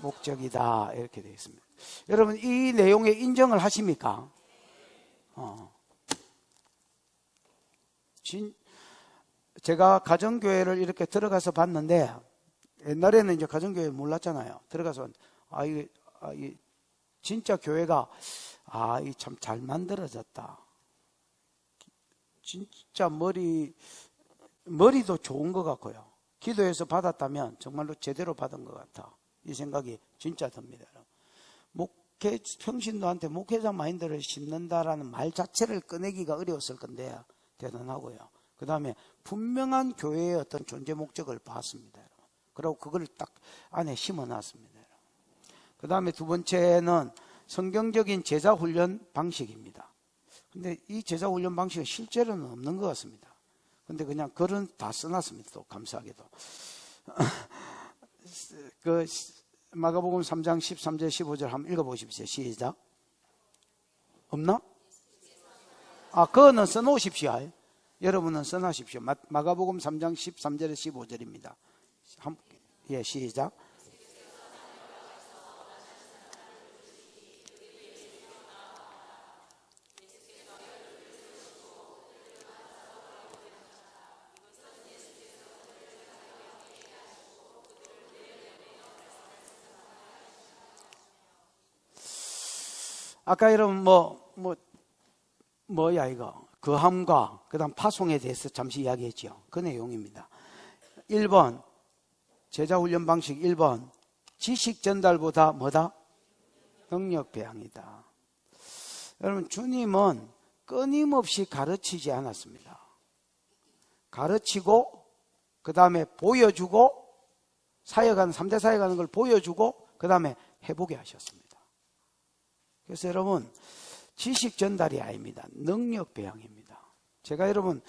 목적이다. 이렇게 되어 있습니다. 여러분 이 내용에 인정을 하십니까? 제가 가정교회를 이렇게 들어가서 봤는데 옛날에는 이제 가정교회 몰랐잖아요. 들어가서 이게 진짜 교회가 이 참 잘 만들어졌다. 진짜 머리도 좋은 것 같고요. 기도해서 받았다면 정말로 제대로 받은 것 같아. 이 생각이 진짜 듭니다. 평신도한테 목회자 마인드를 심는다라는 말 자체를 꺼내기가 어려웠을 건데 대단하고요. 그 다음에 분명한 교회의 어떤 존재 목적을 봤습니다. 그리고 그걸 딱 안에 심어놨습니다. 그 다음에 두 번째는 성경적인 제자훈련 방식입니다. 근데 이 제자훈련 방식은 실제로는 없는 것 같습니다. 근데 그냥 글은 다 써놨습니다. 또 감사하게도. 그 마가복음 3장 13절 15절 한번 읽어보십시오. 시작. 없나? 그거는 써놓으십시오. 여러분은 써놓으십시오. 마가복음 3장 13절에 15절입니다. 예, 시작. 아까 여러분 뭐야 이거 거함과 그 다음 파송에 대해서 잠시 이야기했죠. 그 내용입니다. 1번 제자훈련 방식 1번 지식 전달보다 뭐다? 능력 배양이다. 여러분 주님은 끊임없이 가르치지 않았습니다. 가르치고 그 다음에 보여주고 사역하는 3대 사역하는 걸 보여주고 그 다음에 해보게 하셨습니다. 그래서 여러분 지식 전달이 아닙니다. 능력 배양입니다. 제가 여러분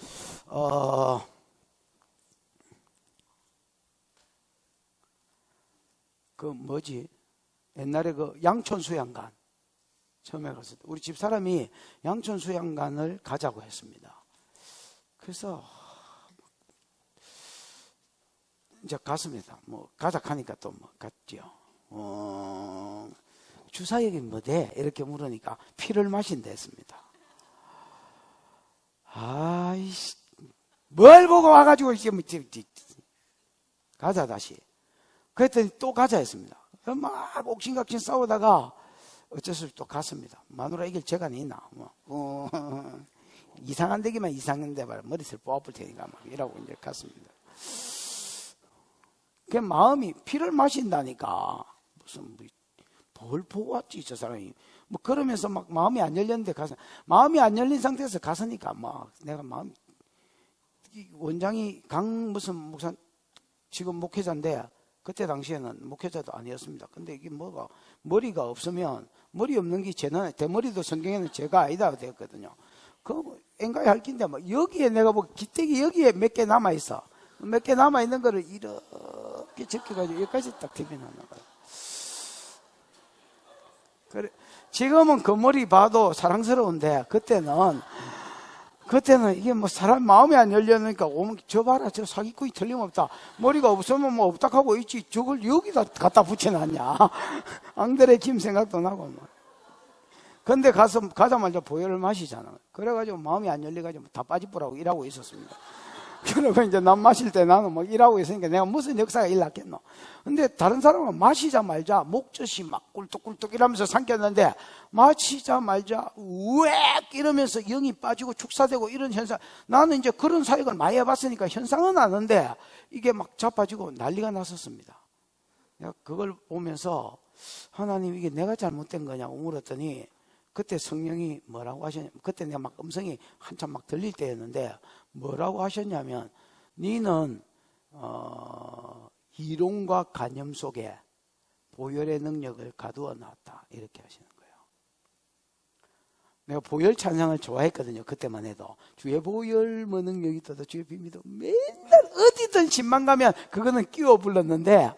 옛날에 그 양촌 수양관 처음에 갔을 때 우리 집사람이 양촌 수양관을 가자고 했습니다. 그래서 이제 갔습니다. 가자 하니까 또 갔죠. 주사역이 뭐대? 이렇게 물으니까 피를 마신다 했습니다. 뭘 보고 와가지고 가자 다시. 그랬더니 또 가자 했습니다. 막 옥신각신 싸우다가 어쩔 수 없이 또 갔습니다. 마누라 이길 재간이 있나? 이상한 데기만 이상한데 말이야. 머리를 뽑아볼 테니까 막 이러고 이제 갔습니다. 그 마음이 피를 마신다니까 무슨 뭘 보고 왔지 저 사람이 그러면서 막 마음이 안 열렸는데 마음이 안 열린 상태에서 갔으니까 내가 원장이 무슨 목사 지금 목회자인데 그때 당시에는 목회자도 아니었습니다. 근데 이게 머리가 없으면 머리 없는 게 죄는, 대머리도 성경에는 죄가 아니다 되었거든요. 그 앵가에 할 긴데 뭐 여기에 내가 뭐 기대기 여기에 몇 개 남아 있어. 몇 개 남아 있는 거를 이렇게 적혀가지고 여기까지 딱 대변하는 거야. 그래 지금은 그 머리 봐도 사랑스러운데 그때는 이게 뭐 사람 마음이 안 열려니까 오면 저 봐라 저 사기꾼이 틀림없다. 머리가 없으면 뭐 없다 하고 있지 저걸 여기다 갖다 붙여놨냐. 앙드레 김 생각도 나고 뭐. 근데 가자마자 보혈을 마시잖아. 그래가지고 마음이 안 열려가지고 다 빠지보라고 일하고 있었습니다. 그리고 이제 난 마실 때 나는 뭐 일하고 있으니까 내가 무슨 역사가 일났겠노. 근데 다른 사람은 마시자마자 목젖이 막 꿀떡꿀떡 이러면서 삼켰는데 마시자마자 우엑 이러면서 영이 빠지고 축사되고 이런 현상. 나는 이제 그런 사역을 많이 해봤으니까 현상은 아는데 이게 막 자빠지고 난리가 났었습니다. 내가 그걸 보면서 하나님 이게 내가 잘못된 거냐고 물었더니 그때 성령이 뭐라고 하셨냐면 그때 내가 막 음성이 한참 막 들릴 때였는데 뭐라고 하셨냐면 너는 이론과 관념 속에 보혈의 능력을 가두어 놨다 이렇게 하시는 거예요. 내가 보혈 찬양을 좋아했거든요. 그때만 해도 주의 보혈 뭐 능력이 있어도 주의 비밀도 맨날 어디든 신만 가면 그거는 끼워 불렀는데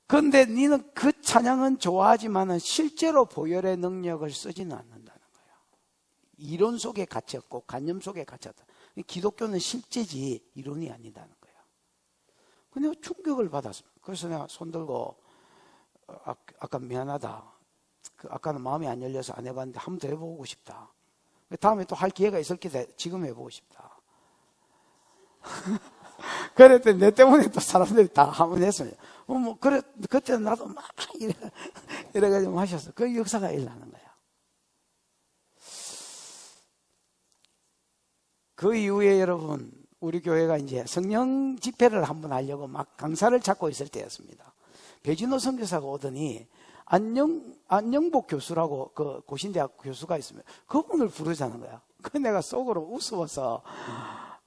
근데 너는 그 찬양은 좋아하지만은 실제로 보혈의 능력을 쓰지는 않는다는 거예요. 이론 속에 갇혔고 관념 속에 갇혔다. 기독교는 실제지 이론이 아니다는 거예요. 근데 충격을 받았습니다. 그래서 내가 손들고 아까 미안하다. 아까는 마음이 안 열려서 안 해봤는데 한 번 더 해보고 싶다. 다음에 또 할 기회가 있을 때 지금 해보고 싶다. 그랬더니 내 때문에 또 사람들이 다 한 번 했어요. 그때는 나도 막 이래가지고 하셨어. 그 역사가 일어나는 거야. 그 이후에 여러분, 우리 교회가 이제 성령 집회를 한번 하려고 막 강사를 찾고 있을 때였습니다. 배진호 선교사가 오더니 안영복 교수라고 그 고신대학 교수가 있으면 그분을 부르자는 거야. 그 내가 속으로 우스워서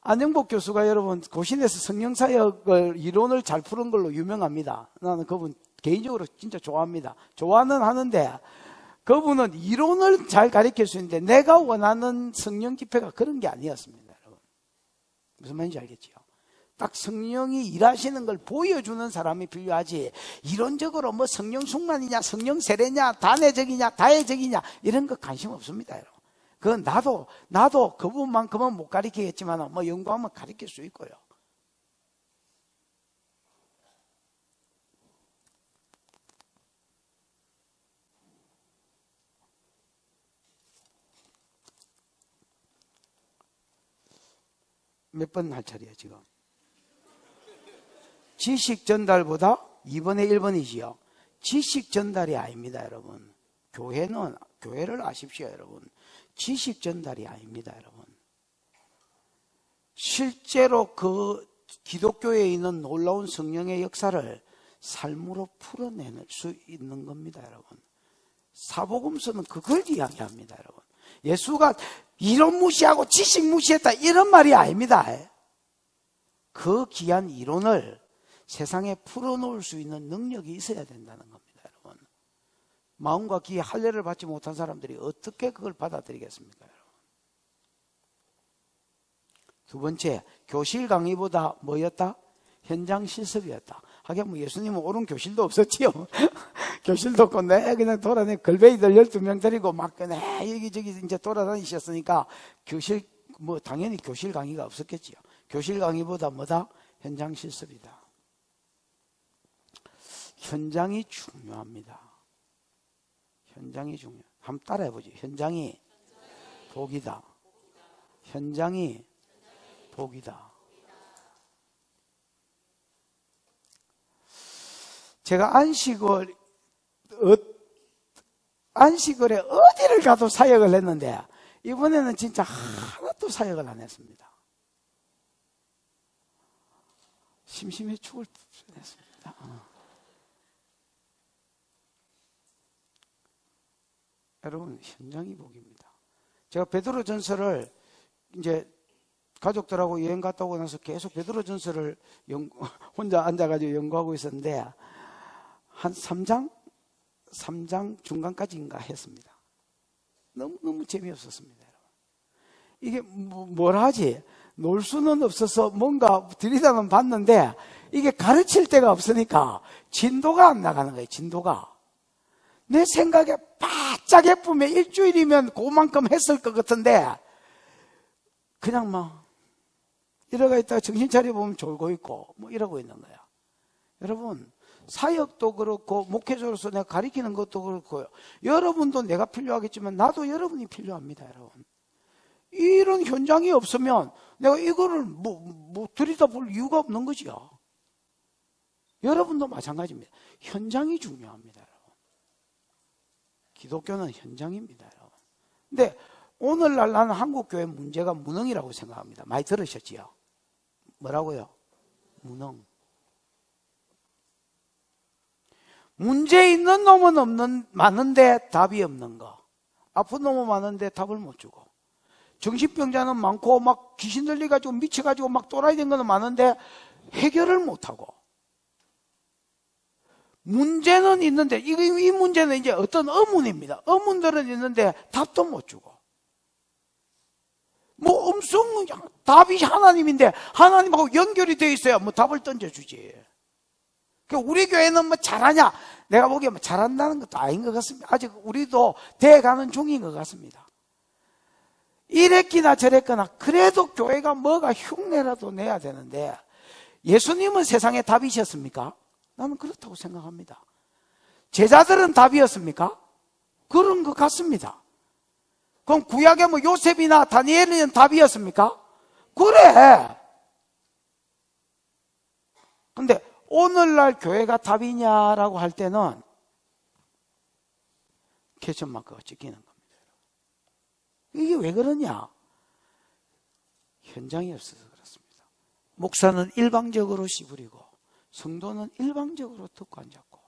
안영복 교수가 여러분 고신에서 성령사역을 이론을 잘 푸는 걸로 유명합니다. 나는 그분 개인적으로 진짜 좋아합니다. 좋아는 하는데 그분은 이론을 잘 가르칠 수 있는데 내가 원하는 성령 집회가 그런 게 아니었습니다. 여러분 무슨 말인지 알겠지요? 딱 성령이 일하시는 걸 보여주는 사람이 필요하지 이론적으로 뭐 성령 충만이냐 성령 세례냐 단회적이냐 다회적이냐 이런 거 관심 없습니다. 여러분 그건 나도 그분만큼은 못 가르치겠지만 뭐 연구하면 가르칠 수 있고요. 몇 번 할 차례야 지금? 지식 전달보다 2번에 1번이지요. 지식 전달이 아닙니다, 여러분. 교회를 아십시오, 여러분. 지식 전달이 아닙니다, 여러분. 실제로 그 기독교에 있는 놀라운 성령의 역사를 삶으로 풀어낼 수 있는 겁니다, 여러분. 사복음서는 그걸 이야기합니다, 여러분. 예수가 이론 무시하고 지식 무시했다 이런 말이 아닙니다. 그 귀한 이론을 세상에 풀어놓을 수 있는 능력이 있어야 된다는 겁니다, 여러분. 마음과 귀에 할례를 받지 못한 사람들이 어떻게 그걸 받아들이겠습니까, 여러분? 두 번째, 교실 강의보다 뭐였다? 현장 실습이었다. 하긴 뭐 예수님은 옳은 교실도 없었지요. 교실도 없고 그냥 돌아다니 걸베이들 12명 데리고 막 여기저기 이제 돌아다니셨으니까 교실 뭐 당연히 교실 강의가 없었겠지요. 교실 강의보다 뭐다? 현장 실습이다. 현장이 중요합니다. 현장이 중요해요. 한번 따라해 보죠. 현장이 복이다. 현장이 복이다. 제가 안식월에 어디를 가도 사역을 했는데 이번에는 진짜 하나도 사역을 안 했습니다. 심심해 죽을 뻔했습니다. 여러분, 현장이 복입니다. 제가 베드로전서를 이제 가족들하고 여행 갔다 오고 나서 계속 베드로전서를 혼자 앉아가지고 연구하고 있었는데 한 3장? 3장 중간까지인가 했습니다. 너무 재미없었습니다. 이게 뭘 하지? 놀 수는 없어서 뭔가 들이다는 봤는데 이게 가르칠 데가 없으니까 진도가 안 나가는 거예요. 진도가. 내 생각에 바짝 예쁘면 일주일이면 그만큼 했을 것 같은데 그냥 막 이러고 있다가 정신 차려보면 졸고 있고 뭐 이러고 있는 거야. 여러분, 사역도 그렇고 목회자로서 내가 가르치는 것도 그렇고요. 여러분도 내가 필요하겠지만 나도 여러분이 필요합니다. 여러분, 이런 현장이 없으면 내가 이거를 뭐 들여다볼 이유가 없는 거지요. 여러분도 마찬가지입니다. 현장이 중요합니다. 여러분. 기독교는 현장입니다. 여러분. 근데 오늘날 나는 한국교회 문제가 무능이라고 생각합니다. 많이 들으셨지요? 뭐라고요? 무능. 문제 있는 놈은 많은데 답이 없는 거. 아픈 놈은 많은데 답을 못 주고. 정신병자는 많고 막 귀신 들려가지고 미쳐가지고 막 또라이 된 거는 많은데 해결을 못하고. 문제는 있는데 이 문제는 이제 어떤 의문입니다. 의문들은 있는데 답도 못 주고. 뭐 엄청 답이 하나님인데 하나님하고 연결이 되어 있어야 뭐 답을 던져주지. 우리 교회는 뭐 잘하냐? 내가 보기에 뭐 잘한다는 것도 아닌 것 같습니다. 아직 우리도 돼가는 중인 것 같습니다. 이랬기나 저랬거나 그래도 교회가 뭐가 흉내라도 내야 되는데 예수님은 세상의 답이셨습니까? 나는 그렇다고 생각합니다. 제자들은 답이었습니까? 그런 것 같습니다. 그럼 구약의 뭐 요셉이나 다니엘은 답이었습니까? 그래. 근데 오늘날 교회가 답이냐라고 할 때는 퀘스천 마크가 찍히는 겁니다. 이게 왜 그러냐? 현장이 없어서 그렇습니다. 목사는 일방적으로 씨부리고 성도는 일방적으로 듣고 앉았고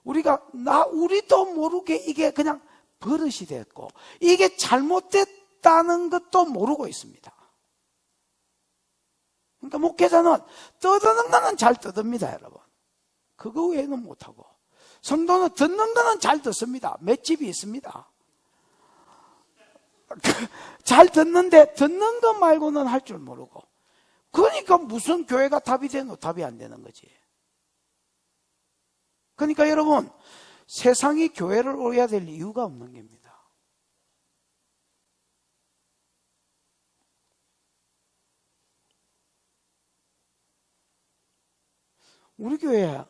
우리도 모르게 이게 그냥 버릇이 됐고 이게 잘못됐다는 것도 모르고 있습니다. 그러니까 목회자는 떠드는 거는 잘 떠듭니다, 여러분. 그거 외에는 못하고. 성도는 듣는 거는 잘 듣습니다. 맷집이 있습니다. 잘 듣는데 듣는 것 말고는 할 줄 모르고. 그러니까 무슨 교회가 답이 되노? 답이 안 되는 거지. 그러니까 여러분, 세상이 교회를 오해야 될 이유가 없는 겁니다. 우리 교회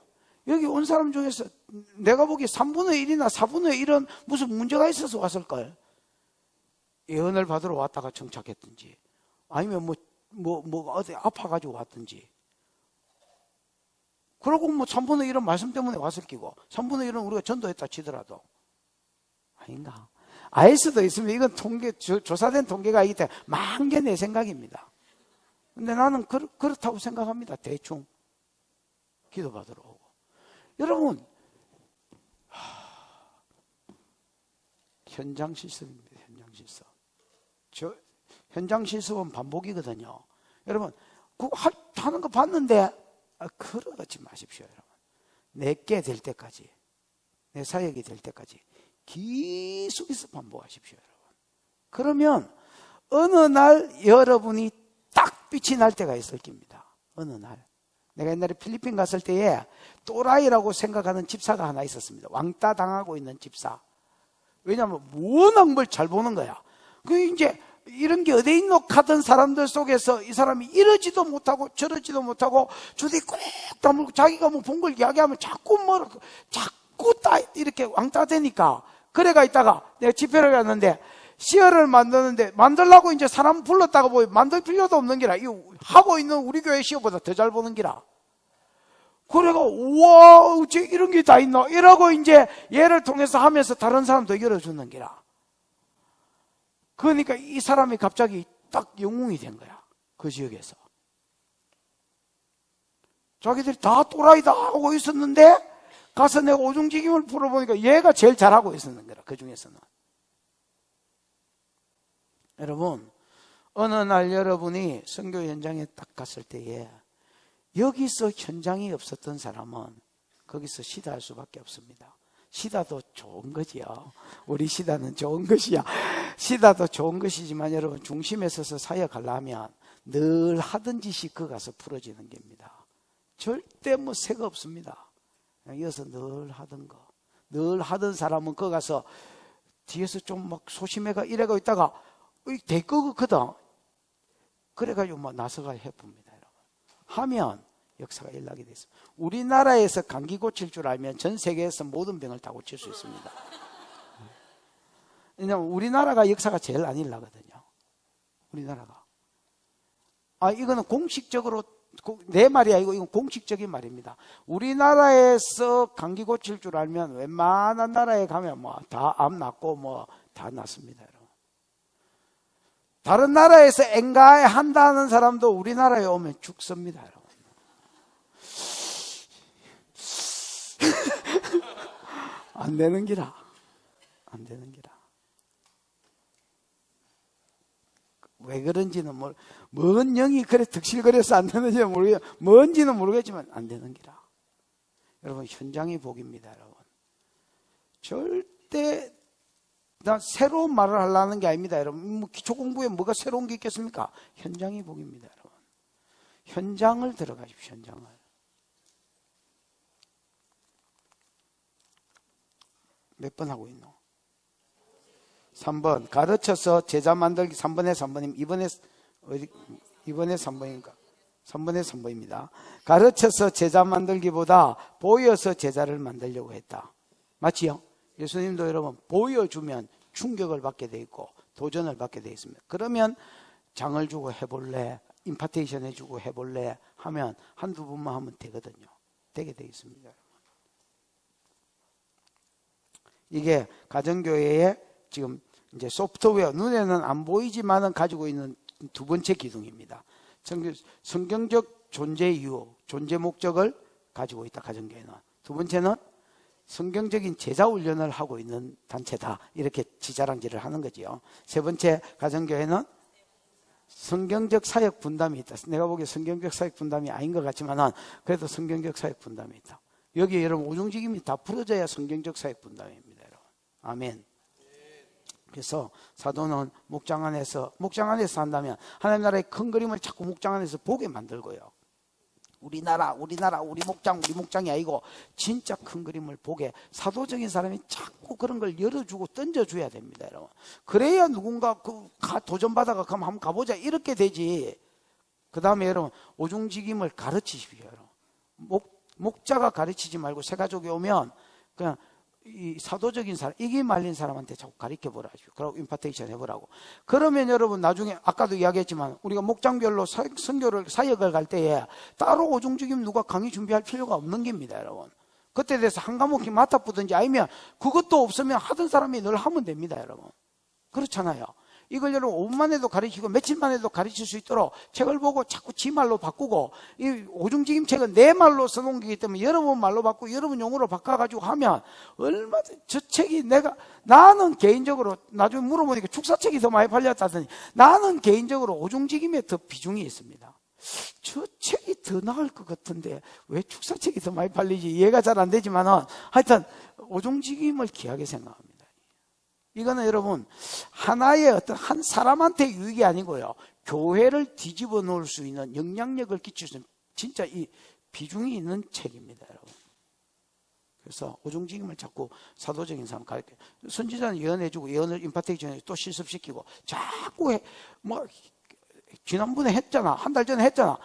여기 온 사람 중에서 내가 보기에 3분의 1이나 4분의 1은 무슨 문제가 있어서 왔을걸. 예언을 받으러 왔다가 정착했든지 아니면 뭐 어디 아파가지고 왔든지. 그러고 뭐 3분의 1은 말씀 때문에 왔을 끼고 3분의 1은 우리가 전도했다 치더라도 아닌가. 알 수도 있으면 이건 조사된 통계가 있기 때문에 만개 내 생각입니다. 근데 나는 그렇다고 생각합니다. 대충 기도받으러 오고. 여러분, 현장 실습입니다. 현장 실습. 현장 실습은 반복이거든요. 여러분, 하는 거 봤는데 그러지 마십시오. 여러분, 내게 될 때까지, 내 사역이 될 때까지 계속해서 반복하십시오. 여러분. 그러면 어느 날 여러분이 딱 빛이 날 때가 있을 겁니다. 어느 날. 내가 옛날에 필리핀 갔을 때에 또라이라고 생각하는 집사가 하나 있었습니다. 왕따 당하고 있는 집사. 왜냐하면 워낙 뭘 잘 보는 거야. 그 이제 이런 게 어디 있노 하던 사람들 속에서 이 사람이 이러지도 못하고 저러지도 못하고 주디 꼭 다물고 자기가 뭐 본 걸 이야기하면 자꾸 이렇게 왕따 되니까 그래가 있다가 내가 집회를 갔는데 시어를 만들려고 이제 사람 불렀다가 뭐 만들 필요도 없는 기라. 이 하고 있는 우리 교회 시어보다 더 잘 보는 기라. 그래가 우와 어째 이런 게 다 있나 이러고 이제 얘를 통해서 하면서 다른 사람도 열어주는 기라. 그러니까 이 사람이 갑자기 딱 영웅이 된 거야. 그 지역에서. 자기들이 다 또라이다 하고 있었는데 가서 내가 오중지김을 풀어보니까 얘가 제일 잘하고 있었는 거라. 그 중에서는. 여러분, 어느 날 여러분이 선교 현장에 딱 갔을 때에 여기서 현장이 없었던 사람은 거기서 시다할 수밖에 없습니다. 시다도 좋은 거지요. 우리 시다는 좋은 것이야. 시다도 좋은 것이지만 여러분, 중심에 서서 사역하려면 늘 하던 짓이 그 가서 풀어지는 겁니다. 절대 뭐 새가 없습니다. 이어서 늘 하던 거. 늘 하던 사람은 그 가서 뒤에서 좀 막 소심해가 이래가 있다가 대끄거든. 그래가지고 뭐 나서가 해봅니다. 여러분. 하면 역사가 일어나게 됐습니다. 우리나라에서 감기 고칠 줄 알면 전 세계에서 모든 병을 다 고칠 수 있습니다. 왜냐하면 우리나라가 역사가 제일 안 일어나거든요. 우리나라가. 이거는 공식적으로 내 말이 아니고 이건 공식적인 말입니다. 우리나라에서 감기 고칠 줄 알면 웬만한 나라에 가면 뭐 다 암 낫고 뭐 다 낫습니다. 여러분. 다른 나라에서 앵가해 한다는 사람도 우리나라에 오면 죽습니다. 여러분. 안 되는 기라. 안 되는 기라. 왜 그런지는 뭔 영이 그래 득실거려서 안 되는지 뭔지는 모르겠지만 안 되는 기라. 여러분, 현장이 복입니다. 여러분. 절대 나 새로운 말을 하려는 게 아닙니다. 여러분, 기초 공부에 뭐가 새로운 게 있겠습니까? 현장이 복입니다. 여러분. 현장을 들어가십시오. 현장을. 몇 번 하고 있노? 3번. 가르쳐서 제자 만들기. 3번에 3번입니다. 이번에 3번인가? 3번에 3번입니다. 가르쳐서 제자 만들기보다 보여서 제자를 만들려고 했다. 맞지요? 예수님도 여러분 보여주면 충격을 받게 돼 있고 도전을 받게 돼 있습니다. 그러면 장을 주고 해볼래? 임파테이션 해주고 해볼래? 하면 한두 번만 하면 되거든요. 되게 돼 있습니다. 이게 가정교회의 지금 이제 소프트웨어, 눈에는 안 보이지만은 가지고 있는 두 번째 기둥입니다. 성경적 존재 이유, 존재 목적을 가지고 있다. 가정교회는. 두 번째는 성경적인 제자 훈련을 하고 있는 단체다. 이렇게 지자랑질을 하는 거지요. 세 번째, 가정교회는 성경적 사역 분담이 있다. 내가 보기에 성경적 사역 분담이 아닌 것 같지만은 그래도 성경적 사역 분담이 있다. 여기 여러분 오중직임이 다 풀어져야 성경적 사역 분담입니다. 여러분. 아멘. 그래서 사도는 목장 안에서 한다면 하나님 나라의 큰 그림을 자꾸 목장 안에서 보게 만들고요. 우리나라, 우리 목장이 아니고 진짜 큰 그림을 보게 사도적인 사람이 자꾸 그런 걸 열어주고 던져줘야 됩니다, 여러분. 그래야 누군가 도전받아가 그럼 한번 가보자 이렇게 되지. 그 다음에 여러분 오중직임을 가르치십시오, 여러분. 목자가 가르치지 말고 새 가족이 오면 그냥 이 사도적인 사람, 이기 말린 사람한테 자꾸 가르쳐 보라고. 그러고 임파테이션 해보라고. 그러면 여러분 나중에 아까도 이야기했지만 우리가 목장별로 사역을 갈 때에 따로 오중직임 누가 강의 준비할 필요가 없는 겁니다, 여러분. 그때 돼서 한 과목이 맡아보든지 아니면 그것도 없으면 하던 사람이 늘 하면 됩니다, 여러분. 그렇잖아요. 이걸 여러분 5분만 해도 가르치고 며칠만 해도 가르칠 수 있도록 책을 보고 자꾸 지 말로 바꾸고, 이 오중직임 책은 내 말로 써놓은 거기 때문에 여러분 말로 바꾸고 여러분 용어로 바꿔가지고 하면 얼마든지 저 책이 나는 개인적으로 나중에 물어보니까 축사책이 더 많이 팔렸다더니 나는 개인적으로 오중직임에 더 비중이 있습니다. 저 책이 더 나을 것 같은데 왜 축사책이 더 많이 팔리지 이해가 잘 안 되지만은 하여튼 오중직임을 귀하게 생각합니다. 이거는 여러분 하나의 어떤 한 사람한테 유익이 아니고요, 교회를 뒤집어 놓을 수 있는 영향력을 끼칠 수 있는 진짜 이 비중이 있는 책입니다, 여러분. 그래서 오중직임을 자꾸 사도적인 사람 가르쳐, 선지자는 예언해주고 예언을 임파테이션에 또 실습시키고 자꾸 뭐 지난번에 했잖아, 한 달 전에 했잖아,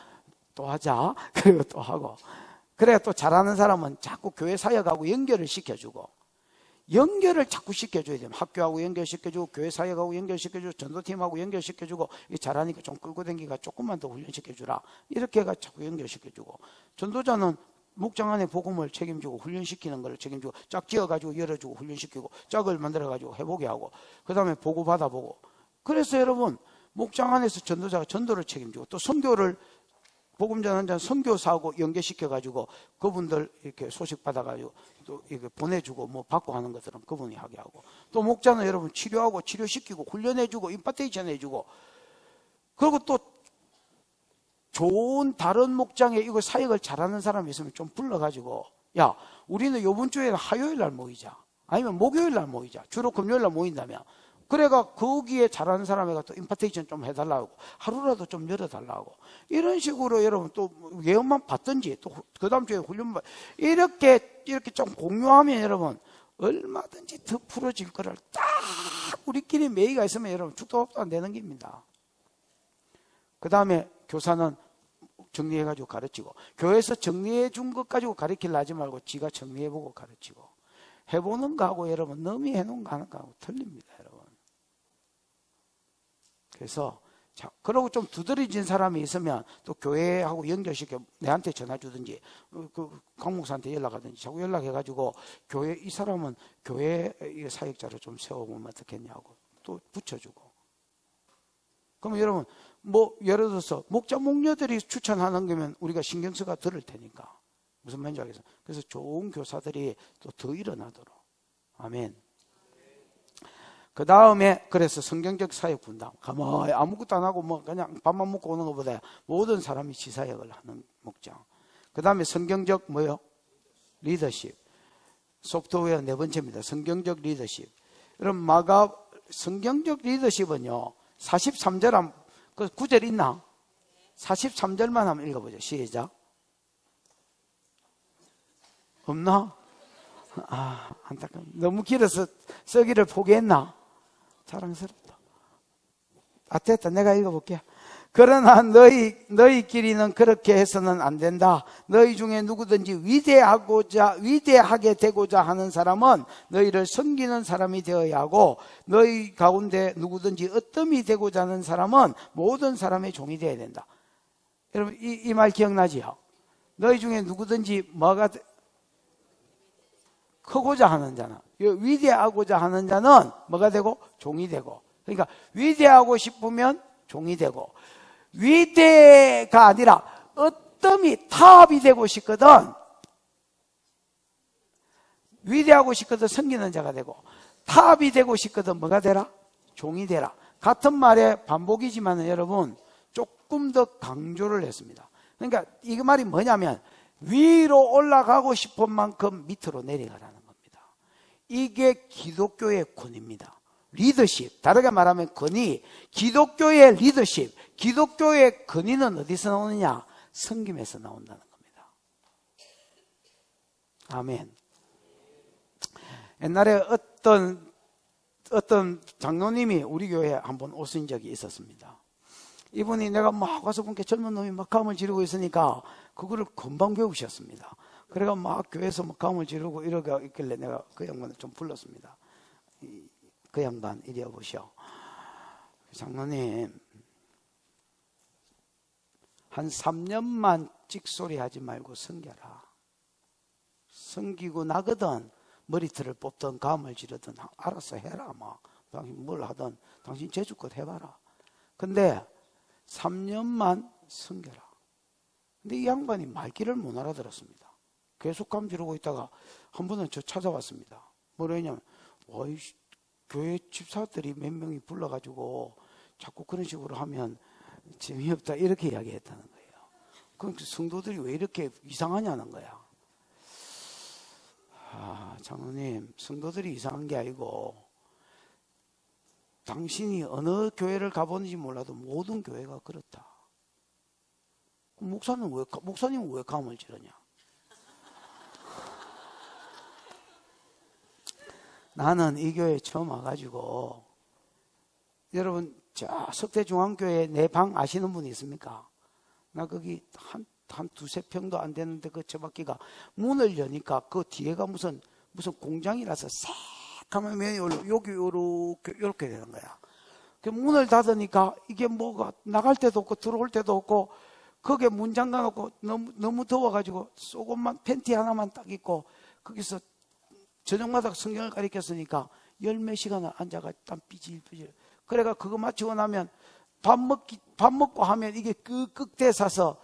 또 하자. 그리고 또 하고. 그래야 또 잘하는 사람은 자꾸 교회 사역하고 연결을 시켜주고, 연결을 자꾸 시켜줘야 돼요. 학교하고 연결시켜주고 교회 사역하고 연결시켜주고 전도팀하고 연결시켜주고, 잘하니까 좀 끌고 다니기가 조금만 더 훈련시켜주라 이렇게 해가 자꾸 연결시켜주고, 전도자는 목장 안에 복음을 책임지고 훈련시키는 걸 책임지고 짝 지어가지고 열어주고 훈련시키고 짝을 만들어가지고 해보게 하고 그 다음에 보고 받아보고. 그래서 여러분 목장 안에서 전도자가 전도를 책임지고 또 선교를 복음 전하는 자는 선교사하고 연계시켜가지고 그분들 이렇게 소식 받아가지고 또 이렇게 보내주고 뭐 받고 하는 것들은 그분이 하게 하고, 또 목자는 여러분 치료하고 치료시키고 훈련해주고 임파테이션 해주고, 그리고 또 좋은 다른 목장에 이거 사역을 잘하는 사람이 있으면 좀 불러가지고 야, 우리는 요번 주에는 화요일 날 모이자. 아니면 목요일 날 모이자. 주로 금요일 날 모인다면. 그래가 거기에 잘하는 사람에게 또 임파테이션 좀 해달라고, 하루라도 좀 열어달라고. 이런 식으로 여러분 또 예언만 받든지, 또 그 다음 주에 훈련만, 이렇게 좀 공유하면 여러분, 얼마든지 더 풀어질 거를 딱 우리끼리 매의가 있으면 여러분 축도합도 안 되는 겁니다. 그 다음에 교사는 정리해가지고 가르치고, 교회에서 정리해 준 것 가지고 가르치려 하지 말고 지가 정리해보고 가르치고. 해보는 거하고 여러분 너미 해놓은 거 하는 거하고 틀립니다, 여러분. 그래서 자, 그러고 좀 두드러진 사람이 있으면 또 교회하고 연결시켜 내한테 전화 주든지 그 강목사한테 연락하든지 자꾸 연락해가지고 교회 이 사람은 교회 사역자로 좀 세워보면 어떻겠냐고 또 붙여주고. 그러면 여러분 뭐 예를 들어서 목자 목녀들이 추천하는 거면 우리가 신경 써가 들을 테니까 무슨 말인지 알겠어요? 그래서 좋은 교사들이 또 더 일어나도록. 아멘. 그 다음에 그래서 성경적 사역 분담. 가만히 아무것도 안 하고 뭐 그냥 밥만 먹고 오는 것보다 모든 사람이 지사역을 하는 목장. 그 다음에 성경적 뭐요? 리더십. 소프트웨어 네 번째입니다. 성경적 리더십. 그럼 성경적 리더십은요. 43절 그 9절 있나? 43절만 한번 읽어보죠. 시작. 없나? 안타깝네. 너무 길어서 쓰기를 포기했나? 자랑스럽다. 됐다. 내가 읽어볼게. 그러나 너희끼리는 그렇게 해서는 안 된다. 너희 중에 누구든지 위대하게 되고자 하는 사람은 너희를 섬기는 사람이 되어야 하고, 너희 가운데 누구든지 으뜸이 되고자 하는 사람은 모든 사람의 종이 되어야 된다. 여러분, 이 말 기억나지요? 너희 중에 누구든지 크고자 하는 자는, 위대하고자 하는 자는 뭐가 되고? 종이 되고. 그러니까 위대하고 싶으면 종이 되고, 위대가 아니라 어떤 탑이 되고 싶거든. 위대하고 싶거든 섬기는 자가 되고, 탑이 되고 싶거든 뭐가 되라? 종이 되라. 같은 말의 반복이지만 여러분 조금 더 강조를 했습니다. 그러니까 이 말이 뭐냐면 위로 올라가고 싶은 만큼 밑으로 내려가라는 겁니다. 이게 기독교의 권위입니다. 리더십, 다르게 말하면 권위. 기독교의 리더십, 기독교의 권위는 어디서 나오느냐? 섬김에서 나온다는 겁니다. 아멘. 옛날에 어떤 장로님이 우리 교회에 한번 오신 적이 있었습니다. 이분이 내가 막 와서 보니까 젊은 놈이 막 감을 지르고 있으니까 그거를 금방 배우셨습니다. 그래가 막 교회에서 막 감을 지르고 이러고 있길래 내가 그 양반을 좀 불렀습니다. 그 양반 이리 와보시오. 장로님, 한 3년만 찍소리 하지 말고 섬겨라. 섬기고 나거든 머리털을 뽑든 감을 지르든 알아서 해라. 막 당신 뭘 하든 당신 제주껏 해봐라. 근데 3년만 섬겨라. 근데 이 양반이 말귀를 못 알아들었습니다. 계속 감 지르고 있다가 한 번은 저 찾아왔습니다. 뭐냐면 교회 집사들이 몇 명이 불러가지고 자꾸 그런 식으로 하면 재미없다 이렇게 이야기했다는 거예요. 그럼 성도들이 왜 이렇게 이상하냐는 거야. 장로님, 성도들이 이상한 게 아니고 당신이 어느 교회를 가보는지 몰라도 모든 교회가 그렇다. 목사님은 왜 감을 지르냐? 나는 이 교회에 처음 와가지고, 여러분, 저 석대중앙교회 내 방 아시는 분이 있습니까? 나 거기 한 두세 평도 안 되는데 그 처박기가 문을 여니까 그 뒤에가 무슨 공장이라서 새까만 여기 요렇게 되는 거야. 그 문을 닫으니까 이게 뭐가 나갈 때도 없고 들어올 때도 없고, 거기에 문 잠가 놓고 너무 더워가지고 속옷만 팬티 하나만 딱 입고 거기서 저녁마다 성경을 가르쳤으니까 10몇 시간을 앉아가 땀 삐질삐질. 그래가 그거 마치고 나면 밥 먹고 하면 이게 끄끄대사서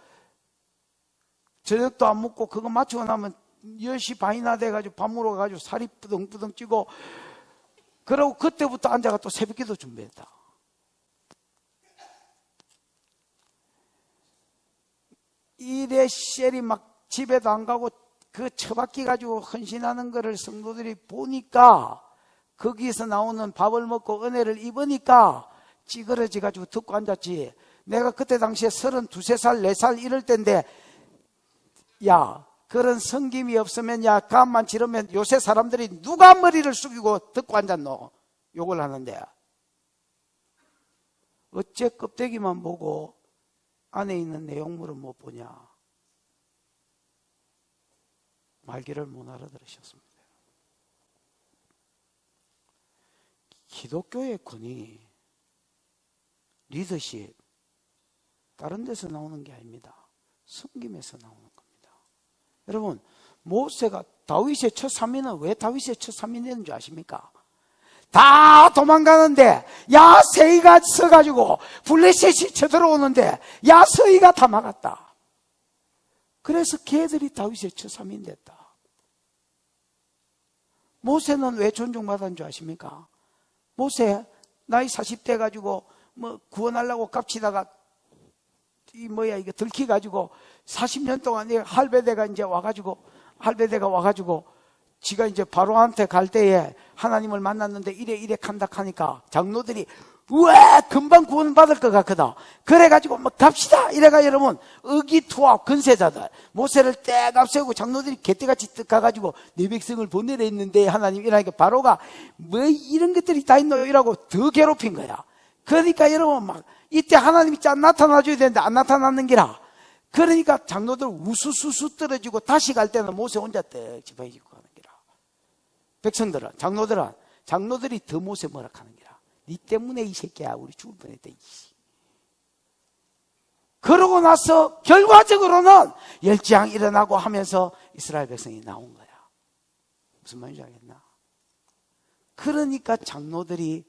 저녁도 안 먹고 그거 마치고 나면 10시 반이나 돼가지고 밥 먹으러 가가지고 살이 뿌덩뿌덩 찌고, 그러고 그때부터 앉아가 또 새벽기도 준비했다. 일에 셀이 막 집에도 안 가고 그 처박기 가지고 헌신하는 거를 성도들이 보니까, 거기에서 나오는 밥을 먹고 은혜를 입으니까 찌그러져 가지고 듣고 앉았지. 내가 그때 당시에 32, 3살, 4살 이럴 때인데, 야, 그런 성김이 없으면, 야, 감만 지르면 요새 사람들이 누가 머리를 숙이고 듣고 앉았노? 욕을 하는데, 어째 껍데기만 보고 안에 있는 내용물은 못 보냐? 말귀를 못 알아들으셨습니다. 기독교의 권위, 리더십, 다른 데서 나오는 게 아닙니다. 섬김에서 나오는 겁니다. 여러분, 모세가 다윗의 첫 3인은 왜 다윗의 첫 3인이 되는 줄 아십니까? 다 도망가는데 야세이가 서가지고 블레셋이 쳐들어오는데 야세이가 다 막았다. 그래서 걔들이 다윗의 첫 3인 됐다. 모세는 왜 존중받은 줄 아십니까? 모세 나이 40대 가지고 뭐 구원하려고 깝치다가 이거 들키가지고 40년 동안 할배대가 와가지고 지가 이제 바로한테 갈 때에 하나님을 만났는데 이래 간다 하니까 장로들이 왜 금방 구원받을 것 같거든. 그래가지고 뭐 갑시다 이래가 여러분 의기투합 근세자들 모세를 떼 앞세우고 장로들이 개떼같이 뜩 가가지고 네 백성을 보내려 했는데 하나님 이러니까 바로가 뭐 이런 것들이 다 있노 이라고 더 괴롭힌 거야. 그러니까 여러분 막 이때 하나님이 짠 나타나줘야 되는데 안 나타났는 기라. 그러니까 장로들 우수수수 떨어지고 다시 갈 때는 모세 혼자 뜩 지팡이 짚고 가는 기라. 백성들은 장로들이 더 모세 뭐라 하는 기라. 니 때문에 이 새끼야 우리 죽을 뻔했다. 그러고 나서 결과적으로는 열지양 일어나고 하면서 이스라엘 백성이 나온 거야. 무슨 말인지 알겠나? 그러니까 장로들이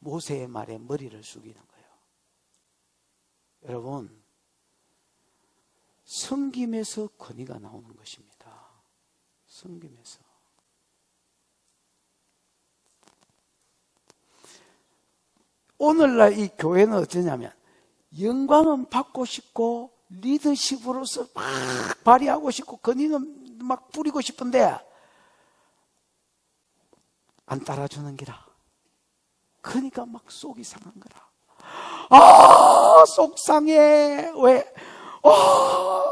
모세의 말에 머리를 숙이는 거예요. 여러분, 섬김에서 권위가 나오는 것입니다. 섬김에서. 오늘날 이 교회는 어떠냐면 영광은 받고 싶고 리더십으로서 막 발휘하고 싶고 권위는 막 뿌리고 싶은데 안 따라주는 기라. 그러니까 막 속이 상한 거라. 속상해. 왜?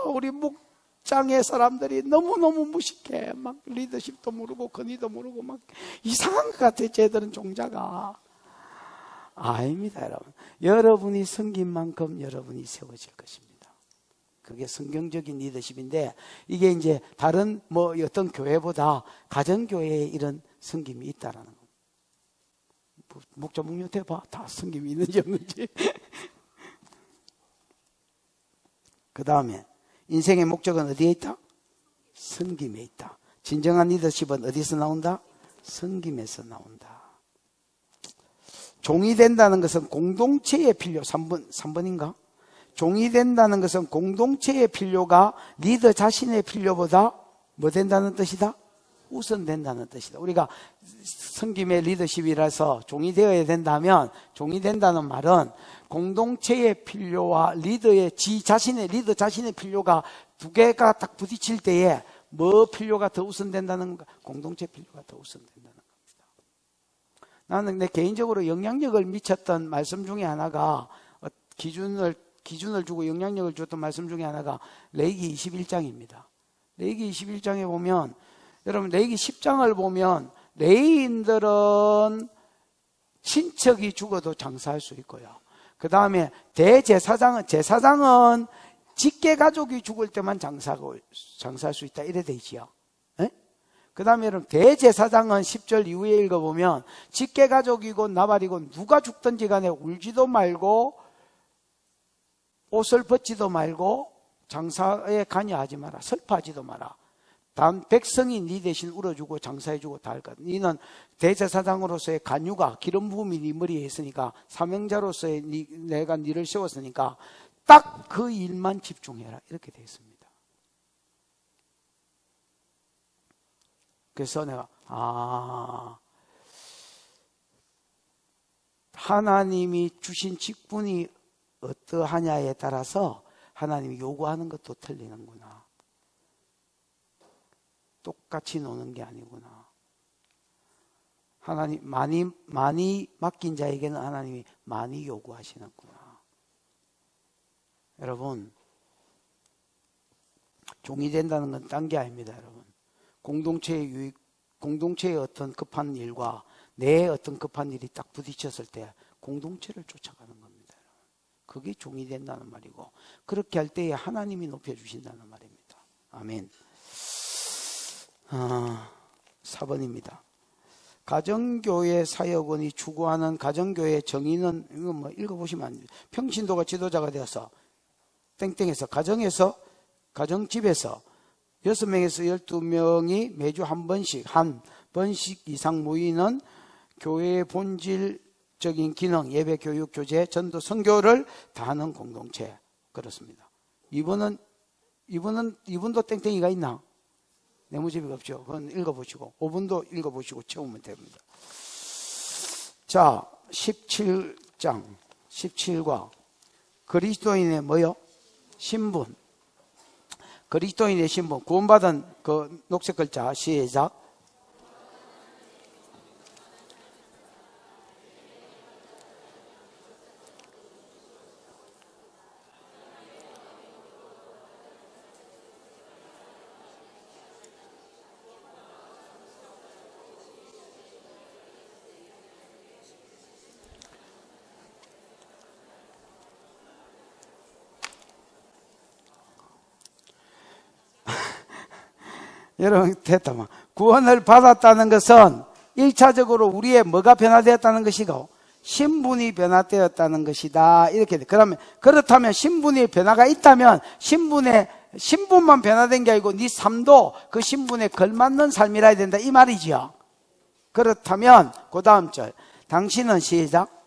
우리 목장의 사람들이 너무너무 무식해. 막 리더십도 모르고 권위도 모르고 막 이상한 것 같아. 쟤들은 종자가. 아닙니다, 여러분. 여러분이 섬긴 만큼 여러분이 세워질 것입니다. 그게 성경적인 리더십인데, 이게 이제 다른 어떤 교회보다 가정교회에 이런 섬김이 있다라는 겁니다. 목자 목녀 대봐. 다 섬김이 있는지 없는지. 그 다음에, 인생의 목적은 어디에 있다? 섬김에 있다. 진정한 리더십은 어디서 나온다? 섬김에서 나온다. 종이 된다는 것은 공동체의 필요, 3번인가? 종이 된다는 것은 공동체의 필요가 리더 자신의 필요보다 뭐 된다는 뜻이다? 우선된다는 뜻이다. 우리가 섬김의 리더십이라서 종이 되어야 된다면, 종이 된다는 말은 공동체의 필요와 리더 자신의 필요가 두 개가 딱 부딪힐 때에 뭐 필요가 더 우선된다는 건가? 공동체 필요가 더 우선된다는 겁니다. 나는 내 개인적으로 영향력을 미쳤던 말씀 중에 하나가, 기준을 주고 영향력을 줬던 말씀 중에 하나가 레위기 21장입니다. 레위기 21장에 보면, 여러분 레위기 10장을 보면 레위인들은 친척이 죽어도 장사할 수 있고요. 그 다음에 제사장은 직계가족이 죽을 때만 장사할 수 있다. 이래 돼 있지요. 그 다음에 여러분 대제사장은 10절 이후에 읽어보면 직계가족이고 나발이고 누가 죽든지 간에 울지도 말고 옷을 벗지도 말고 장사에 관여하지 마라. 슬퍼하지도 마라. 단 백성이 네 대신 울어주고 장사해주고 다 할 것. 너는 대제사장으로서의 간유가 기름 부음이 네 머리에 있으니까 사명자로서의 내가 네를 세웠으니까 딱 그 일만 집중해라. 이렇게 되어 있습니다. 그래서 내가 하나님이 주신 직분이 어떠하냐에 따라서 하나님이 요구하는 것도 틀리는구나. 똑같이 노는 게 아니구나. 하나님 많이 맡긴 자에게는 하나님이 많이 요구하시는구나. 여러분, 종이 된다는 건 딴 게 아닙니다. 여러분, 공동체의 유익, 공동체의 어떤 급한 일과 내 어떤 급한 일이 딱 부딪혔을 때 공동체를 쫓아가는 겁니다. 그게 종이 된다는 말이고, 그렇게 할 때에 하나님이 높여주신다는 말입니다. 아멘. 4번입니다. 가정교회 사역원이 추구하는 가정교회 정의는, 이거 뭐 읽어보시면 안 돼요. 평신도가 지도자가 되어서 땡땡에서 가정집에서 6명에서 12명이 매주 한 번씩 이상 모이는 교회의 본질적인 기능, 예배, 교육, 교제, 전도, 선교를 다하는 공동체. 그렇습니다. 이분도 땡땡이가 있나? 네모집이가 없죠. 그건 읽어보시고 5분도 읽어보시고 채우면 됩니다. 자, 17장 17과 그리스도인의 뭐요? 신분. 그리스도인의 신분, 구원받은 그 녹색 글자 시작. 여러분, 됐다. 구원을 받았다는 것은 1차적으로 우리의 뭐가 변화되었다는 것이고, 신분이 변화되었다는 것이다. 이렇게 돼. 그렇다면 신분이 변화가 있다면, 신분만 변화된 게 아니고, 네 삶도 그 신분에 걸맞는 삶이라 해야 된다. 이 말이지요. 그렇다면, 그 다음 절. 당신은 시작.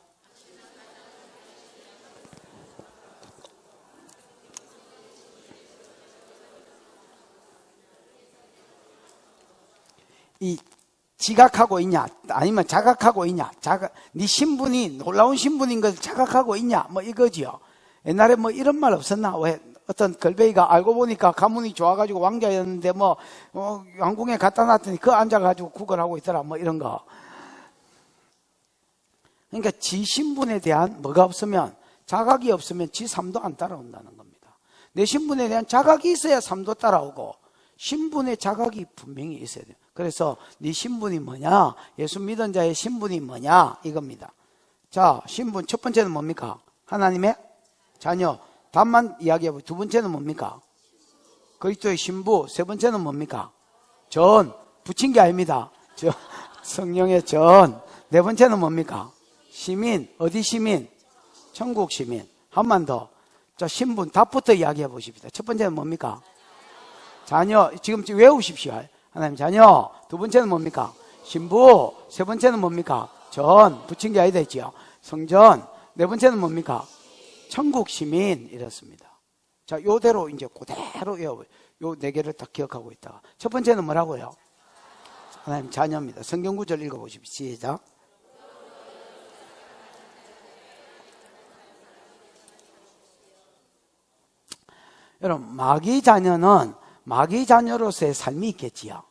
이 지각하고 있냐, 아니면 자각하고 있냐, 네 신분이 놀라운 신분인 것을 자각하고 있냐, 뭐 이거지요. 옛날에 뭐 이런 말 없었나? 왜 어떤 걸베이가 알고 보니까 가문이 좋아가지고 왕자였는데 왕궁에 갖다 놨더니 그 앉아가지고 구걸하고 있더라, 뭐 이런 거. 그러니까 지 신분에 대한 뭐가 없으면, 자각이 없으면 지 삶도 안 따라온다는 겁니다. 내 신분에 대한 자각이 있어야 삶도 따라오고, 신분의 자각이 분명히 있어야 돼요. 그래서 네 신분이 뭐냐? 예수 믿은 자의 신분이 뭐냐? 이겁니다. 자, 신분 첫 번째는 뭡니까? 하나님의 자녀. 답만 이야기해보고, 두 번째는 뭡니까? 그리스도의 신부. 세 번째는 뭡니까? 전. 붙인 게 아닙니다. 성령의 전. 네 번째는 뭡니까? 시민. 어디 시민? 천국 시민. 한번 더. 자, 신분 답부터 이야기해 보십시다. 첫 번째는 뭡니까? 자녀. 지금 외우십시오. 하나님 자녀. 두 번째는 뭡니까? 신부. 세 번째는 뭡니까? 전. 붙인 게 아니다 했지요. 성전. 네 번째는 뭡니까? 천국 시민. 이렇습니다. 자, 요대로 이제 그대로 외워요. 요 네 개를 딱 기억하고 있다가. 첫 번째는 뭐라고요? 하나님 자녀입니다. 성경 구절 읽어보십시오. 시작. 여러분, 마귀 자녀는 마귀 자녀로서의 삶이 있겠지요?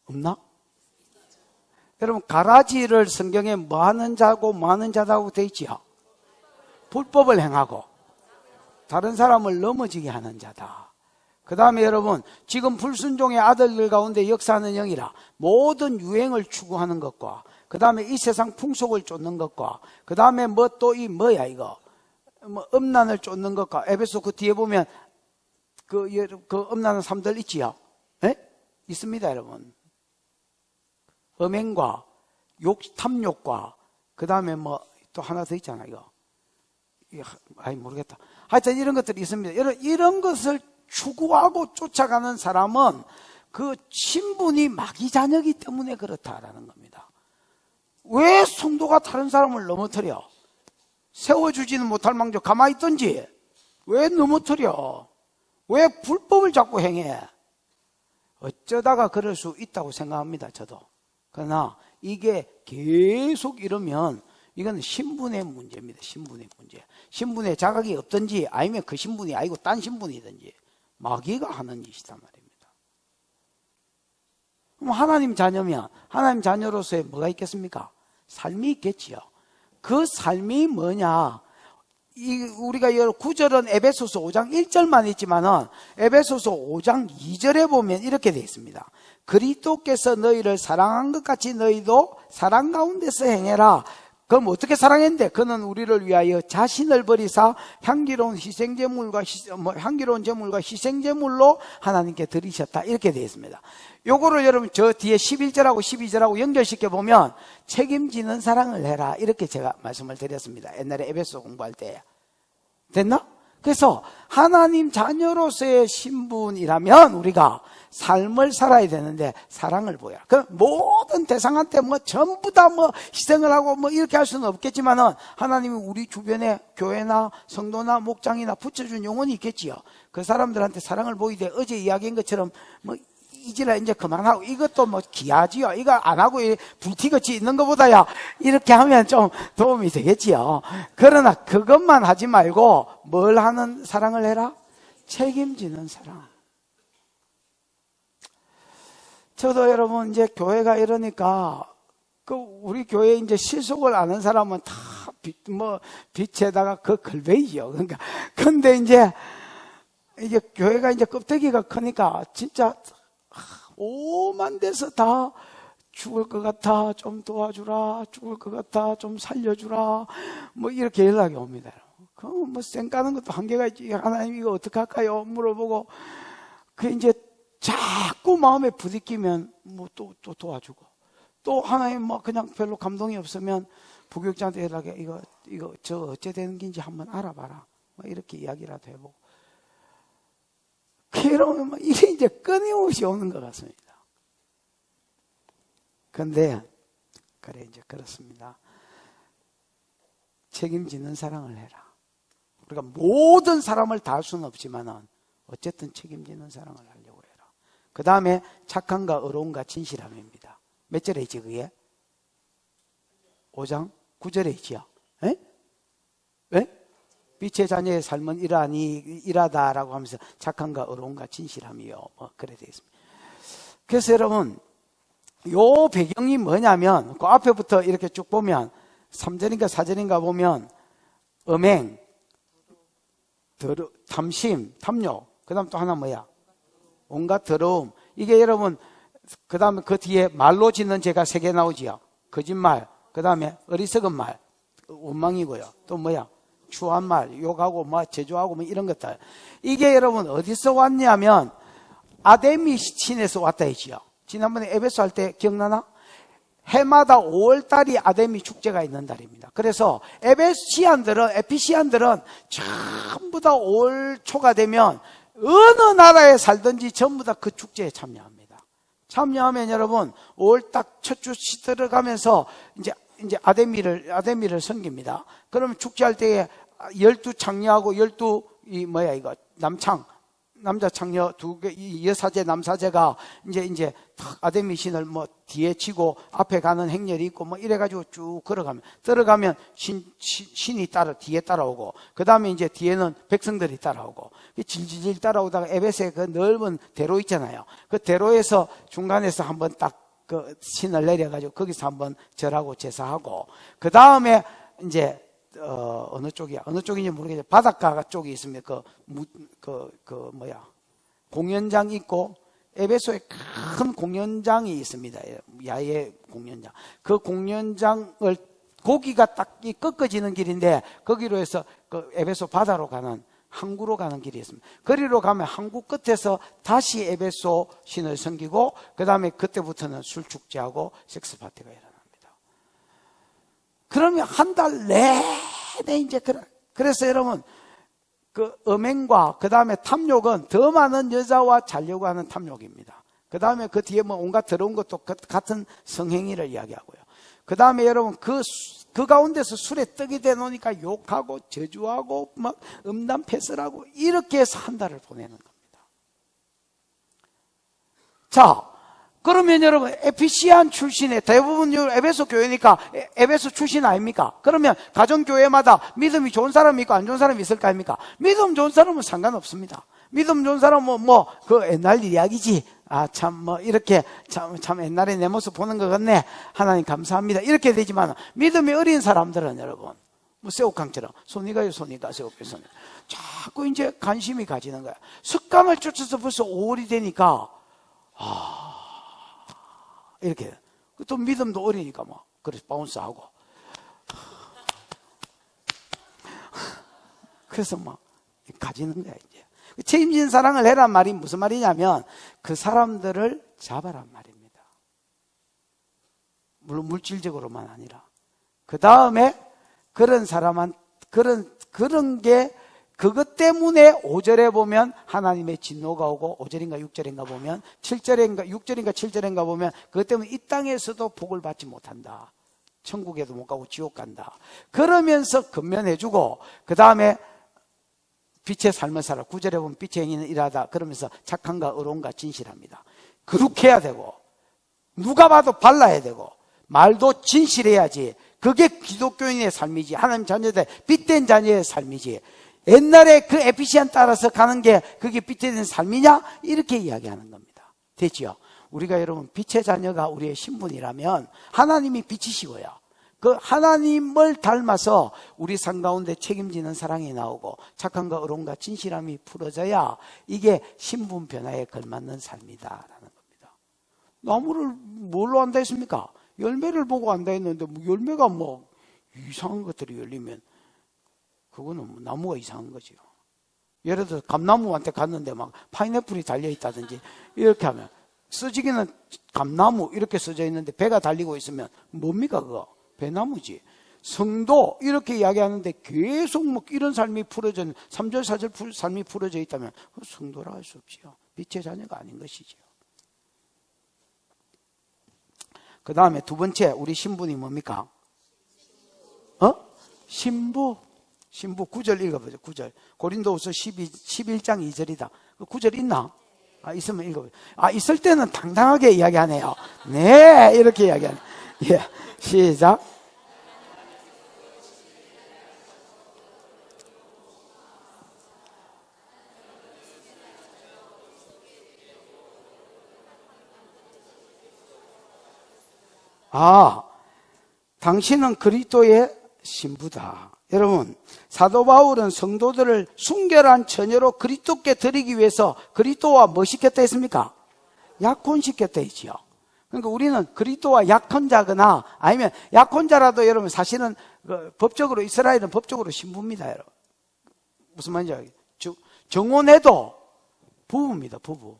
없나? 여러분, 가라지를 성경에 뭐 하는 자고 뭐 하는 자라고 되어 있지요? 불법을 행하고 다른 사람을 넘어지게 하는 자다. 그 다음에 여러분, 지금 불순종의 아들들 가운데 역사하는 영이라 모든 유행을 추구하는 것과, 그 다음에 이 세상 풍속을 쫓는 것과, 그 다음에 뭐 또 이 뭐야 이거 뭐 음란을 쫓는 것과, 에베소 그 뒤에 보면 그 음란한 사람들 있지요? 에? 있습니다, 여러분. 음행과 탐욕과, 그 다음에 뭐 또 하나 더 있잖아, 이거. 아이, 모르겠다. 하여튼 이런 것들이 있습니다. 이런 것을 추구하고 쫓아가는 사람은 그 신분이 마귀 자녀이기 때문에 그렇다라는 겁니다. 왜 성도가 다른 사람을 넘어뜨려? 세워주지는 못할 망정 가만히 있던지 왜 넘어뜨려? 왜 불법을 자꾸 행해? 어쩌다가 그럴 수 있다고 생각합니다, 저도. 그러나 이게 계속 이러면 이건 신분의 문제입니다. 신분의 문제. 신분의 자각이 없든지 아니면 그 신분이 아니고 딴 신분이든지 마귀가 하는 짓이단 말입니다. 그럼 하나님 자녀면 하나님 자녀로서의 뭐가 있겠습니까? 삶이 있겠지요. 그 삶이 뭐냐? 우리가 이 구절은 에베소서 5장 1절만 있지만은 에베소서 5장 2절에 보면 이렇게 되어 있습니다. 그리스도께서 너희를 사랑한 것 같이 너희도 사랑 가운데서 행해라. 그럼 어떻게 사랑했는데? 그는 우리를 위하여 자신을 버리사 향기로운 향기로운 제물과 희생제물로 하나님께 드리셨다. 이렇게 되어 있습니다. 요거를 여러분 저 뒤에 11절하고 12절하고 연결시켜 보면 책임지는 사랑을 해라. 이렇게 제가 말씀을 드렸습니다. 옛날에 에베소 공부할 때. 됐나? 그래서 하나님 자녀로서의 신분이라면 우리가 삶을 살아야 되는데 사랑을 보여라. 그 모든 대상한테 전부 다 희생을 하고 이렇게 할 수는 없겠지만은 하나님이 우리 주변에 교회나 성도나 목장이나 붙여준 영혼이 있겠지요. 그 사람들한테 사랑을 보이되 어제 이야기한 것처럼 이제라 이제 그만하고 이것도 기하지요. 이거 안 하고 불티같이 있는 것보다야 이렇게 하면 좀 도움이 되겠지요. 그러나 그것만 하지 말고 뭘 하는 사랑을 해라? 책임지는 사랑. 저도 여러분 이제 교회가 이러니까 우리 교회에 이제 실속을 아는 사람은 다 빛에다가 그 걸베이죠. 그러니까 근데 이제 교회가 이제 껍데기가 크니까 진짜 오만 데서 다 죽을 것 같아 좀 도와주라, 죽을 것 같아 좀 살려주라, 이렇게 연락이 옵니다. 그럼 쌩 까는 것도 한계가 있지. 하나님 이거 어떻게 할까요? 물어보고 그 이제 자꾸 마음에 부딪히면 또 도와주고, 또 하나님 그냥 별로 감동이 없으면 부교육장한테 연락해. 이거 저 어째 되는 건지 한번 알아봐라. 이렇게 이야기라도 해보고. 그러면 이게 이제 끊임없이 오는 것 같습니다. 근데 그래 이제 그렇습니다. 책임지는 사랑을 해라. 우리가 모든 사람을 다 할 수는 없지만은 어쨌든 책임지는 사랑을 하려고 해라. 그 다음에 착함과 의로움과 진실함입니다. 몇 절에 있지 그게? 5장 9절에 있지요. 에? 왜? 빛의 자녀의 삶은 이라다라고 하면서 착함과 의로움과 진실함이요. 그래 되어 있습니다. 그래서 여러분, 요 배경이 뭐냐면, 그 앞에부터 이렇게 쭉 보면, 3절인가 4절인가 보면, 음행, 탐심, 탐욕, 그 다음 또 하나 뭐야? 온갖 더러움. 이게 여러분, 그 다음에 그 뒤에 말로 짓는 죄가 3개 나오지요. 거짓말, 그 다음에 어리석은 말, 원망이고요. 또 뭐야? 추한 말, 욕하고 제조하고 이런 것들. 이게 여러분 어디서 왔냐면 아데미 신에서 왔다 했지요. 지난번에 에베소 할 때 기억나나? 해마다 5월달이 아데미 축제가 있는 달입니다. 그래서 에피시안들은 전부 다 5월 초가 되면 어느 나라에 살든지 전부 다 그 축제에 참여합니다. 참여하면 여러분 5월 딱 첫 주 들어가면서 이제 아데미를 섬깁니다. 그러면 축제할 때에 12창녀하고 12 남자 창녀 2개, 여사제, 남사제가 이제 아데미 신을 뒤에 치고 앞에 가는 행렬이 있고 이래가지고 쭉 들어가면 신이 뒤에 따라오고, 그 다음에 이제 뒤에는 백성들이 따라오고, 질질 따라오다가 에베소의 그 넓은 대로 있잖아요. 그 대로에서 중간에서 한번 딱 그 신을 내려가지고 거기서 한번 절하고 제사하고, 그 다음에 이제 어느 쪽인지 모르겠지만 바닷가 쪽이 있으면 공연장 있고, 에베소에 큰 공연장이 있습니다. 야외 공연장. 그 공연장을 고기가 딱 꺾어지는 길인데 거기로 해서 그 에베소 바다로 가는 항구로 가는 길이 있습니다. 거리로 가면 항구 끝에서 다시 에베소 신을 섬기고, 그 다음에 그때부터는 술 축제하고 섹스 파티가 일어납니다. 그러면 한 달 내내 이제 그래서 여러분 그 음행과 그 다음에 탐욕은 더 많은 여자와 자려고 하는 탐욕입니다. 그 다음에 그 뒤에 온갖 더러운 것도 같은 성행위를 이야기하고요. 그 다음에 여러분 그 가운데서 술에 떡이 돼 놓으니까 욕하고 저주하고 음담패설하고 이렇게 해서 한 달을 보내는 겁니다. 자, 그러면 여러분 에피시안 출신의 대부분 에베소 교회니까 에베소 출신 아닙니까? 그러면 가정교회마다 믿음이 좋은 사람이 있고 안 좋은 사람이 있을 거 아닙니까? 믿음 좋은 사람은 상관없습니다. 믿음 좋은 사람은 그 옛날 이야기지. 참, 이렇게, 참 옛날에 내 모습 보는 것 같네. 하나님 감사합니다. 이렇게 되지만, 믿음이 어린 사람들은 여러분, 새우깡처럼, 손이 가요, 새우깡 손이. 자꾸 이제 관심이 가지는 거야. 습관을 쫓아서 벌써 5월이 되니까, 이렇게. 또 믿음도 어리니까 그래서 바운스하고. 그래서 가지는 거야, 이제. 책임진 사랑을 해란 말이 무슨 말이냐면 그 사람들을 잡아란 말입니다. 물론 물질적으로만 아니라. 그 다음에 그런 사람한 그런 게 그것 때문에 5절에 보면 하나님의 진노가 오고 5절인가 6절인가 보면 7절인가 6절인가 7절인가 보면 그것 때문에 이 땅에서도 복을 받지 못한다. 천국에도 못 가고 지옥 간다. 그러면서 근면해주고 그 다음에 빛의 삶을 살아. 9절에 보면 빛의 행위는 일하다. 그러면서 착함과 의로움과 진실합니다. 거룩해야 되고 누가 봐도 발라야 되고 말도 진실해야지. 그게 기독교인의 삶이지. 하나님 자녀들 빛된 자녀의 삶이지. 옛날에 그 에피시안 따라서 가는 게 그게 빛된 삶이냐? 이렇게 이야기하는 겁니다. 됐지요? 우리가 여러분 빛의 자녀가 우리의 신분이라면 하나님이 빛이시고요. 그 하나님을 닮아서 우리 삶 가운데 책임지는 사랑이 나오고 착함과 의로움과 진실함이 풀어져야 이게 신분 변화에 걸맞는 삶이다라는 겁니다. 나무를 뭘로 안다 했습니까? 열매를 보고 안다 했는데 열매가 이상한 것들이 열리면 그거는 나무가 이상한 거죠. 예를 들어 감나무한테 갔는데 파인애플이 달려있다든지 이렇게 하면 써지기는 감나무 이렇게 써져 있는데 배가 달리고 있으면 뭡니까 그거? 배나무지. 성도 이렇게 이야기하는데 계속 이런 삶이 풀어져 있는 3절 4절 삶이 풀어져 있다면 성도라 할 수 없지요. 빛의 자녀가 아닌 것이지요. 그 다음에 두 번째 우리 신분이 뭡니까? 신부 9절 읽어보죠. 9절 고린도후서 11장 2절이다. 9절 있나? 있으면 읽어보죠. 있을 때는 당당하게 이야기하네요. 네 이렇게 이야기하네. 예, 시작. 당신은 그리스도의 신부다. 여러분, 사도 바울은 성도들을 순결한 처녀로 그리스도께 드리기 위해서 그리스도와 뭐 시켰다 했습니까? 약혼시켰다 했지요. 그러니까 우리는 그리스도와 약혼자거나 아니면 약혼자라도 여러분 사실은 법적으로 이스라엘은 법적으로 신부입니다. 여러분. 무슨 말인지 알겠죠? 정혼해도 부부입니다. 부부.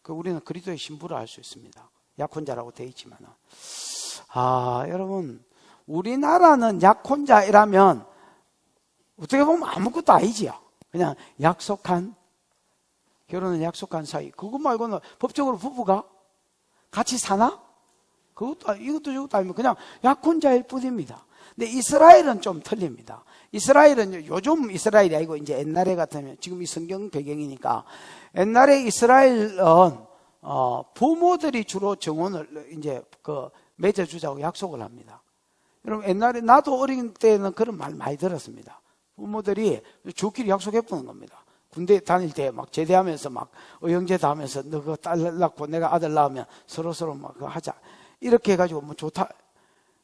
우리는 그리스도의 신부를 알 수 있습니다. 약혼자라고 되어 있지만은. 여러분, 우리나라는 약혼자라면 어떻게 보면 아무것도 아니지요. 그냥 결혼은 약속한 사이. 그것 말고는 법적으로 부부가 같이 사나? 이것도 저것도 아니면 그냥 약혼자일 뿐입니다. 근데 이스라엘은 좀 틀립니다. 이스라엘은 요즘 이스라엘이 아니고 이제 옛날에 같으면 지금 이 성경 배경이니까 옛날에 이스라엘은 부모들이 주로 정혼을 이제 맺어주자고 약속을 합니다. 여러분 옛날에 나도 어린 때는 그런 말 많이 들었습니다. 부모들이 주끼리 약속해보는 겁니다. 군대 다닐 때 제대하면서 의형제도 하면서 너 그 딸 낳고 내가 아들 낳으면 서로 하자. 이렇게 해가지고 좋다.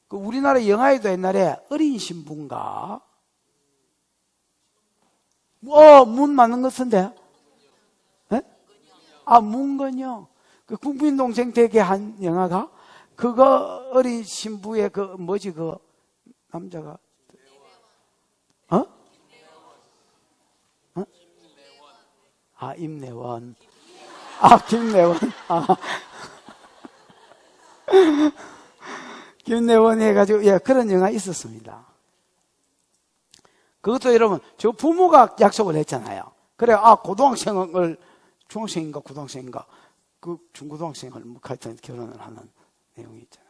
우리나라 영화에도 옛날에 어린 신부인가? 문 맞는 것 같은데? 네? 문건요. 국민동생 되게 한 영화가? 그거 어린 신부의 남자가? 임내원. 김내원. 김내원 해가지고, 그런 영화 있었습니다. 그것도 여러분, 저 부모가 약속을 했잖아요. 그래, 중학생인가 고등학생인가, 중고등학생을 하여튼 결혼을 하는 내용이 있잖아요.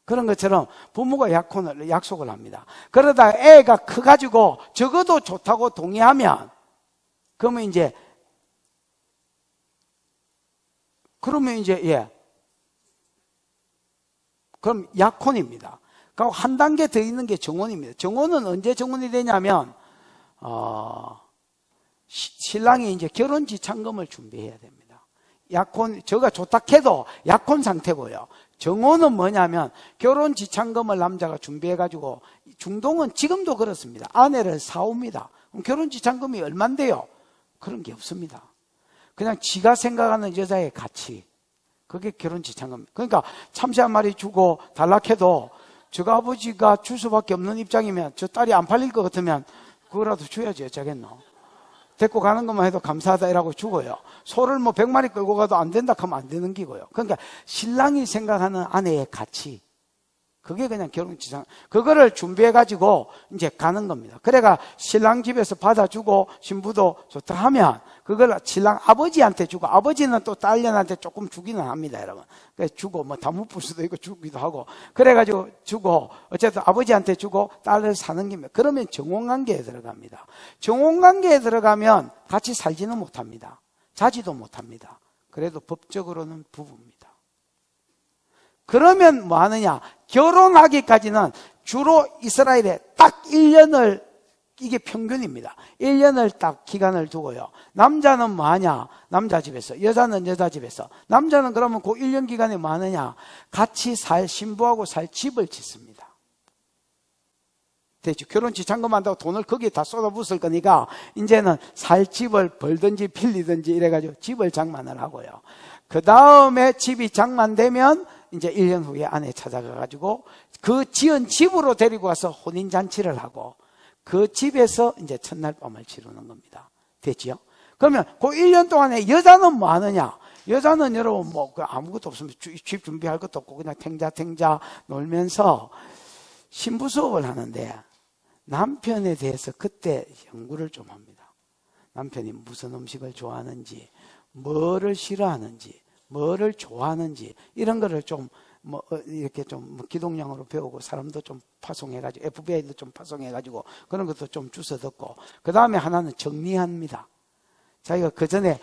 그런 것처럼 부모가 약속을 합니다. 그러다 애가 커가지고 적어도 좋다고 동의하면, 그러면 이제 그럼 약혼입니다. 그리고 한 단계 더 있는 게 정혼입니다. 정혼은 언제 정혼이 되냐면, 신랑이 이제 결혼 지참금을 준비해야 됩니다. 약혼, 저가 좋다 해도 약혼 상태고요. 정혼은 뭐냐면 결혼 지참금을 남자가 준비해가지고, 중동은 지금도 그렇습니다. 아내를 사옵니다. 그럼 결혼 지참금이 얼만데요? 그런 게 없습니다. 그냥 지가 생각하는 여자의 가치, 그게 결혼 지참금. 그러니까 참새 한 마리 주고 달락해도 저가 아버지가 줄 수밖에 없는 입장이면, 저 딸이 안 팔릴 것 같으면 그거라도 줘야지 어쩌겠노. 데리고 가는 것만 해도 감사하다 이라고 주고요. 소를 뭐 100마리 끌고 가도 안 된다 하면 안 되는 기고요. 그러니까 신랑이 생각하는 아내의 가치, 그게 그냥 결혼 지참, 그거를 준비해가지고 이제 가는 겁니다. 그래가 신랑 집에서 받아주고 신부도 좋다 하면 그걸 신랑 아버지한테 주고, 아버지는 또 딸년한테 조금 주기는 합니다, 여러분. 그래서 주고, 뭐 다 묻을 수도 있고 주기도 하고. 그래가지고 주고, 어쨌든 아버지한테 주고 딸을 사는 김에, 그러면 정혼관계에 들어갑니다. 정혼관계에 들어가면 같이 살지는 못합니다. 자지도 못합니다. 그래도 법적으로는 부부입니다. 그러면 뭐 하느냐? 결혼하기까지는 주로 이스라엘에 딱 1년을, 이게 평균입니다. 1년을 딱 기간을 두고요. 남자는 뭐 하냐? 남자 집에서. 여자는 여자 집에서. 남자는 그러면 그 1년 기간에 뭐 하느냐? 같이 신부하고 살 집을 짓습니다. 됐죠? 결혼 지참금 한다고 돈을 거기에 다 쏟아붓을 거니까 이제는 살 집을 벌든지 빌리든지 이래가지고 집을 장만을 하고요. 그 다음에 집이 장만되면 이제 1년 후에 아내 찾아가가지고 그 지은 집으로 데리고 와서 혼인잔치를 하고 그 집에서 이제 첫날 밤을 치르는 겁니다. 됐지요? 그러면 그 1년 동안에 여자는 뭐 하느냐? 여자는 여러분 뭐 아무것도 없으면 집 준비할 것도 없고 그냥 탱자 놀면서 신부 수업을 하는데 남편에 대해서 그때 연구를 좀 합니다. 남편이 무슨 음식을 좋아하는지, 뭐를 싫어하는지, 뭐를 좋아하는지 이런 거를 좀 뭐 이렇게 좀 기독령으로 배우고 사람도 좀 파송해가지고 FBI도 좀 파송해가지고 그런 것도 좀 주워 듣고 그 다음에 하나는 정리합니다. 자기가 그 전에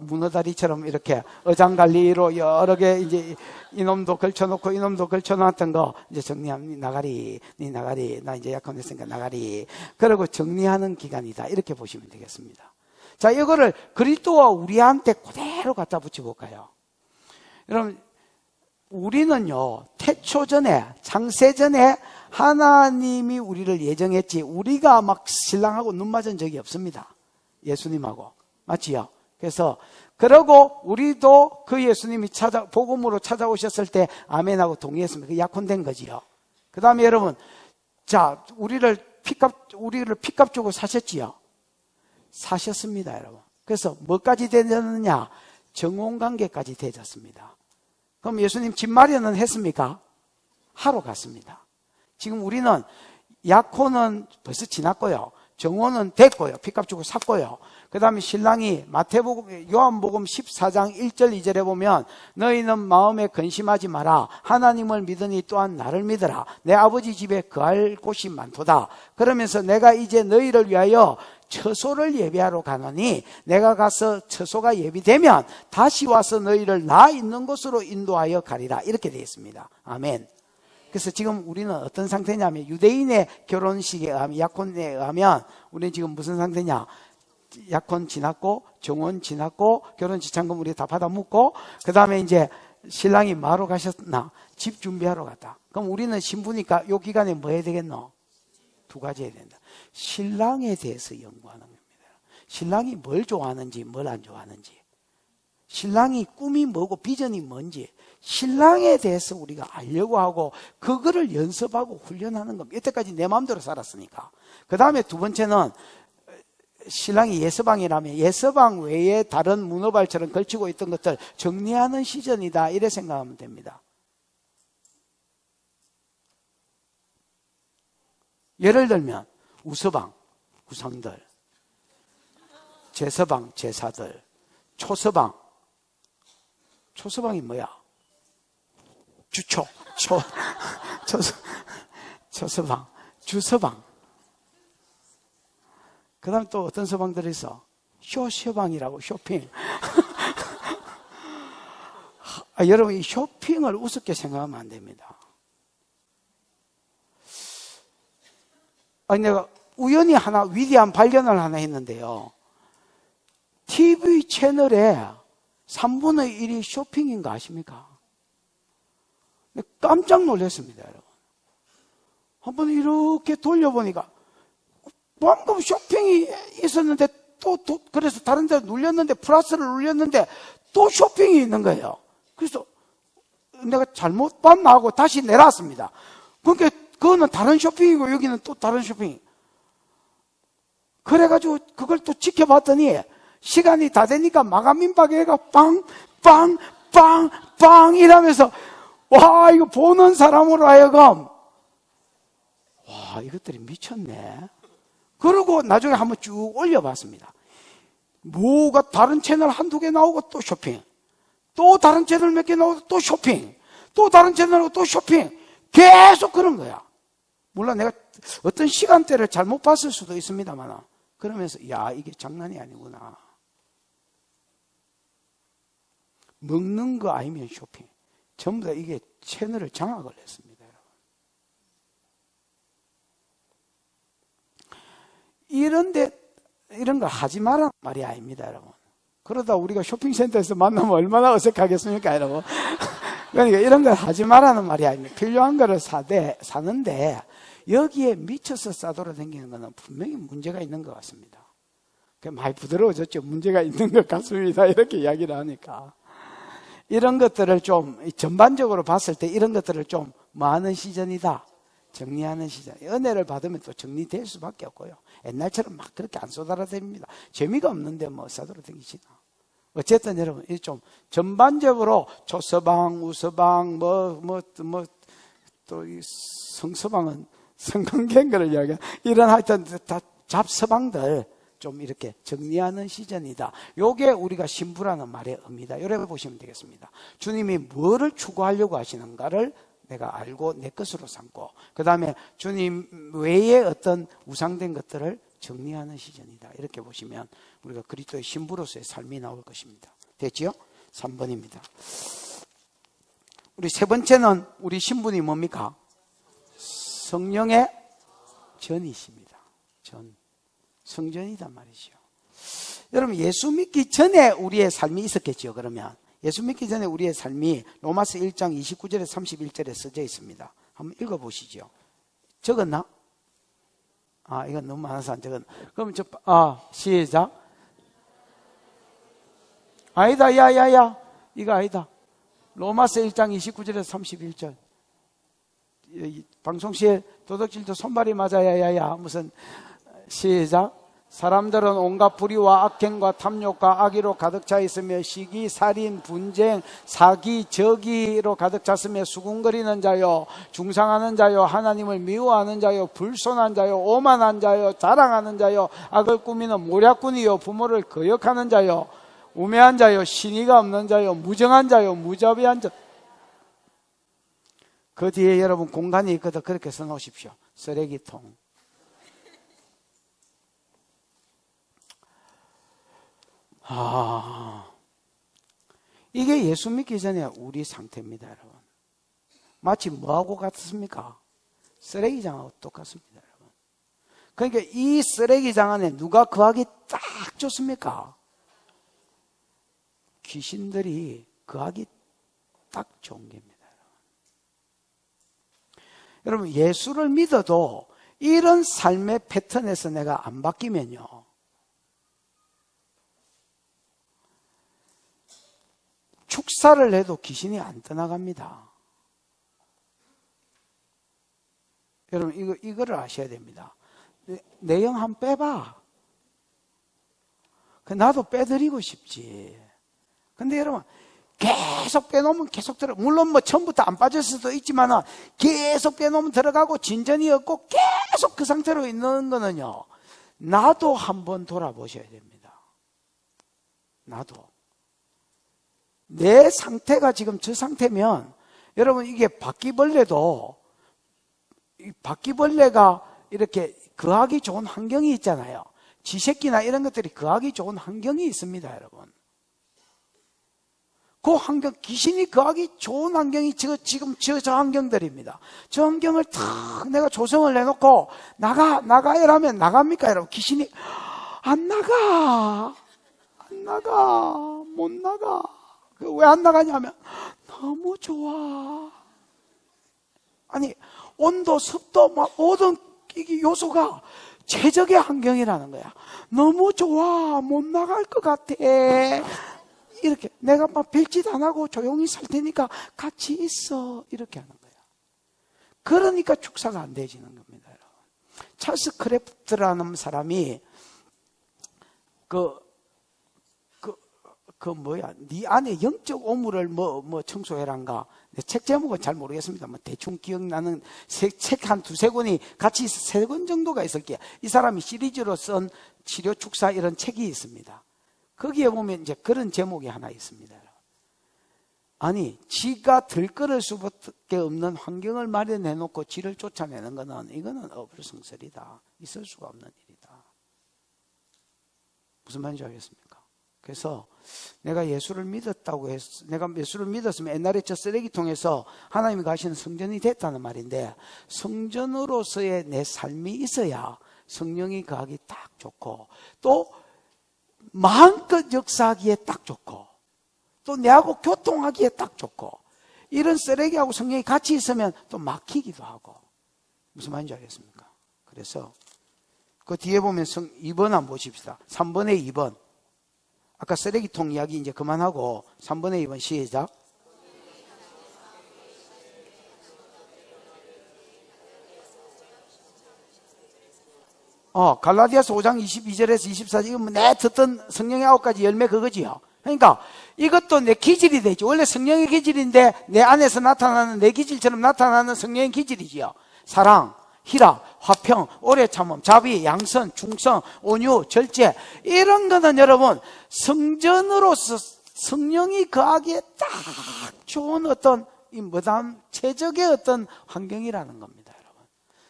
문어다리처럼 이렇게 어장관리로 여러 개 이제 이놈도 걸쳐놓고 이놈도 걸쳐놨던 거 이제 정리하면 나가리, 니 나가리, 나 이제 약혼했으니까 나가리. 그러고 정리하는 기간이다. 이렇게 보시면 되겠습니다. 자, 이거를 그리스도와 우리한테 그대로 갖다 붙여볼까요? 여러분, 우리는요, 태초전에, 창세전에 하나님이 우리를 예정했지, 우리가 막 신랑하고 눈 맞은 적이 없습니다. 예수님하고. 맞지요? 그래서, 그러고 우리도 그 예수님이 복음으로 찾아오셨을 때 아멘하고 동의했습니다. 그 약혼된 거지요. 그 다음에 여러분, 자, 우리를 핏값 주고 사셨지요? 사셨습니다, 여러분. 그래서 뭐까지 되졌느냐? 정혼관계까지 되졌습니다. 그럼 예수님 집 마련은 했습니까? 하러 갔습니다. 지금 우리는 약혼은 벌써 지났고요. 정혼은 됐고요. 핏값 주고 샀고요. 그 다음에 신랑이 요한복음 14장 1절 2절에 보면 너희는 마음에 근심하지 마라. 하나님을 믿으니 또한 나를 믿으라. 내 아버지 집에 거할 곳이 많도다. 그러면서 내가 이제 너희를 위하여 처소를 예비하러 가노니 내가 가서 처소가 예비되면 다시 와서 너희를 나 있는 곳으로 인도하여 가리라. 이렇게 되어 있습니다. 아멘. 그래서 지금 우리는 어떤 상태냐면 유대인의 결혼식에 의하면 약혼에 의하면 우리는 지금 무슨 상태냐? 약혼 지났고 정혼 지났고 결혼 지참금 우리 다 받아 묻고 그 다음에 이제 신랑이 뭐하러 가셨나? 집 준비하러 갔다. 그럼 우리는 신부니까 요 기간에 뭐 해야 되겠노? 두 가지 해야 된다. 신랑에 대해서 연구하는 겁니다. 신랑이 뭘 좋아하는지 뭘 안 좋아하는지, 신랑이 꿈이 뭐고 비전이 뭔지 신랑에 대해서 우리가 알려고 하고 그거를 연습하고 훈련하는 겁니다. 이때까지 내 마음대로 살았으니까. 그 다음에 두 번째는 신랑이 예서방이라면 예서방 외에 다른 문어발처럼 걸치고 있던 것들 정리하는 시즌이다. 이래 생각하면 됩니다. 예를 들면 우서방, 우상들, 제서방, 제사들, 초서방. 초서방이 뭐야? 주초, 초서방, 주서방. 그 다음에 또 어떤 서방들이 있어? 쇼서방이라고, 쇼핑. 여러분, 이 쇼핑을 우습게 생각하면 안 됩니다. 내가 우연히 위대한 발견을 하나 했는데요. TV 채널에 3분의 1이 쇼핑인 거 아십니까? 깜짝 놀랐습니다, 여러분. 한번 이렇게 돌려보니까 방금 쇼핑이 있었는데 그래서 다른 데 눌렸는데 플러스를 눌렸는데 또 쇼핑이 있는 거예요. 그래서 내가 잘못 봤나 하고 다시 내놨습니다. 그러니까 그거는 다른 쇼핑이고 여기는 또 다른 쇼핑. 그래가지고 그걸 또 지켜봤더니 시간이 다 되니까 마감 임박해가 빵, 빵, 빵, 빵 이러면서 와, 이거 보는 사람으로 하여금 와, 이것들이 미쳤네. 그러고 나중에 한번 쭉 올려봤습니다. 뭐가 다른 채널 한두 개 나오고 또 쇼핑. 또 다른 채널 몇 개 나오고 또 쇼핑. 또 다른 채널 나오고 또 쇼핑. 계속 그런 거야. 물론 내가 어떤 시간대를 잘못 봤을 수도 있습니다만 그러면서 야, 이게 장난이 아니구나. 먹는 거 아니면 쇼핑. 전부 다 이게 채널을 장악을 했습니다, 여러분. 이런 거 하지 말라는 말이 아닙니다, 여러분. 그러다 우리가 쇼핑센터에서 만나면 얼마나 어색하겠습니까, 여러분. 그러니까 이런 걸 하지 말라는 말이 아닙니다. 필요한 거를 사는데 여기에 미쳐서 싸돌아다니는 거는 분명히 문제가 있는 것 같습니다. 많이 부드러워졌죠. 문제가 있는 것 같습니다. 이렇게 이야기를 하니까. 이런 것들을 좀 전반적으로 봤을 때 이런 것들을 좀 뭐하는 시전이다. 정리하는 시전. 은혜를 받으면 또 정리될 수밖에 없고요. 옛날처럼 막 그렇게 안 쏟아다닙니다. 재미가 없는데 뭐 싸돌아다니시나. 어쨌든 여러분, 이 좀 전반적으로 조서방, 우서방, 또 이 성서방은 성관계인가를 이야기하는 이런 하여튼 다 잡서방들 좀 이렇게 정리하는 시전이다. 요게 우리가 신부라는 말의 의미다. 이렇게 보시면 되겠습니다. 주님이 뭐를 추구하려고 하시는가를 내가 알고 내 것으로 삼고 그 다음에 주님 외에 어떤 우상된 것들을 정리하는 시전이다. 이렇게 보시면 우리가 그리스도의 신부로서의 삶이 나올 것입니다. 됐죠? 3번입니다. 우리 세 번째는 우리 신분이 뭡니까? 성령의 전이십니다. 성전이단 말이죠. 여러분, 예수 믿기 전에 우리의 삶이 있었겠죠. 그러면 예수 믿기 전에 우리의 삶이 로마서 1장 29절에 31절에 써져 있습니다. 한번 읽어보시죠. 적었나? 이건 너무 많아서 안 적었나? 그럼 시작. 아니다, 야야야, 이거 아니다. 로마서 1장 29절에서 31절. 방송시에 도덕질도 손발이 맞아야 야야 무슨 시작. 사람들은 온갖 불의와 악행과 탐욕과 악의로 가득 차 있으며 시기, 살인, 분쟁, 사기, 저기로 가득 찼으며 수군거리는 자요, 중상하는 자요, 하나님을 미워하는 자요, 불손한 자요, 오만한 자요, 자랑하는 자요, 악을 꾸미는 모략꾼이요, 부모를 거역하는 자요, 우매한 자요, 신의가 없는 자요, 무정한 자요, 무자비한 자. 그 뒤에 여러분 공간이 있거든. 그렇게 써놓으십시오. 쓰레기통. 이게 예수 믿기 전에 우리 상태입니다, 여러분. 마치 뭐하고 같습니까? 쓰레기장하고 똑같습니다, 여러분. 그러니까 이 쓰레기장 안에 누가 거하기 딱 좋습니까? 귀신들이 거하기 딱 좋은 겁니다, 여러분. 예수를 믿어도 이런 삶의 패턴에서 내가 안 바뀌면요, 축사를 해도 귀신이 안 떠나갑니다. 여러분, 이거를 아셔야 됩니다. 내 영 한번 빼봐. 나도 빼드리고 싶지. 근데 여러분, 계속 빼놓으면 계속 들어. 물론 뭐 처음부터 안 빠질 수도 있지만 계속 빼놓으면 들어가고 진전이 없고 계속 그 상태로 있는 거는요, 나도 한번 돌아보셔야 됩니다. 나도. 내 상태가 지금 저 상태면 여러분, 이게 바퀴벌레도 바퀴벌레가 이렇게 거하기 좋은 환경이 있잖아요. 쥐새끼나 이런 것들이 거하기 좋은 환경이 있습니다, 여러분. 그 환경, 귀신이 거하기 좋은 환경이 지금 저 환경들입니다. 저 환경을 탁 내가 조성을 해놓고 나가 이러면 나갑니까, 여러분? 귀신이 안 나가. 못 나가. 왜 안 나가냐면 너무 좋아. 아니, 온도, 습도, 모든 요소가 최적의 환경이라는 거야. 너무 좋아. 못 나갈 것 같아. 이렇게 내가 별짓 안 하고 조용히 살 테니까 같이 있어. 이렇게 하는 거야. 그러니까 축사가 안 되지는 겁니다, 여러분. 찰스 크래프트라는 사람이 네 안에 영적 오물을 청소해란가. 책 제목은 잘 모르겠습니다. 대충 기억나는 책 한 두세 권이 같이 3권 정도가 있을 게요. 이 사람이 시리즈로 쓴 치료 축사 이런 책이 있습니다. 거기에 보면 이제 그런 제목이 하나 있습니다. 아니, 지가 들끓을 수밖에 없는 환경을 마련해 놓고 지를 쫓아내는 거는 이거는 어불성설이다. 있을 수가 없는 일이다. 무슨 말인지 알겠습니까? 그래서 내가 예수를 믿었다고 해서, 내가 예수를 믿었으면 옛날에 저 쓰레기통에서 하나님이 가시는 성전이 됐다는 말인데, 성전으로서의 내 삶이 있어야 성령이 거하기 딱 좋고, 또 마음껏 역사하기에 딱 좋고, 또 내하고 교통하기에 딱 좋고, 이런 쓰레기하고 성령이 같이 있으면 또 막히기도 하고. 무슨 말인지 알겠습니까? 그래서 그 뒤에 보면 2번 한번 보십시다. 3번에 2번. 아까 쓰레기통 이야기 이제 그만하고 3번에 2번 시작. 갈라디아서 5장 22절에서 24절, 이건 내 듣던 성령의 9가지 열매 그거지요. 그러니까 이것도 내 기질이 되죠. 원래 성령의 기질인데 내 안에서 나타나는 내 기질처럼 나타나는 성령의 기질이지요. 사랑, 희락, 화평, 오래 참음, 자비, 양선, 충성, 온유, 절제, 이런 거는 여러분 성전으로서 성령이 거하기에 딱 좋은 어떤 최적의 어떤 환경이라는 겁니다, 여러분.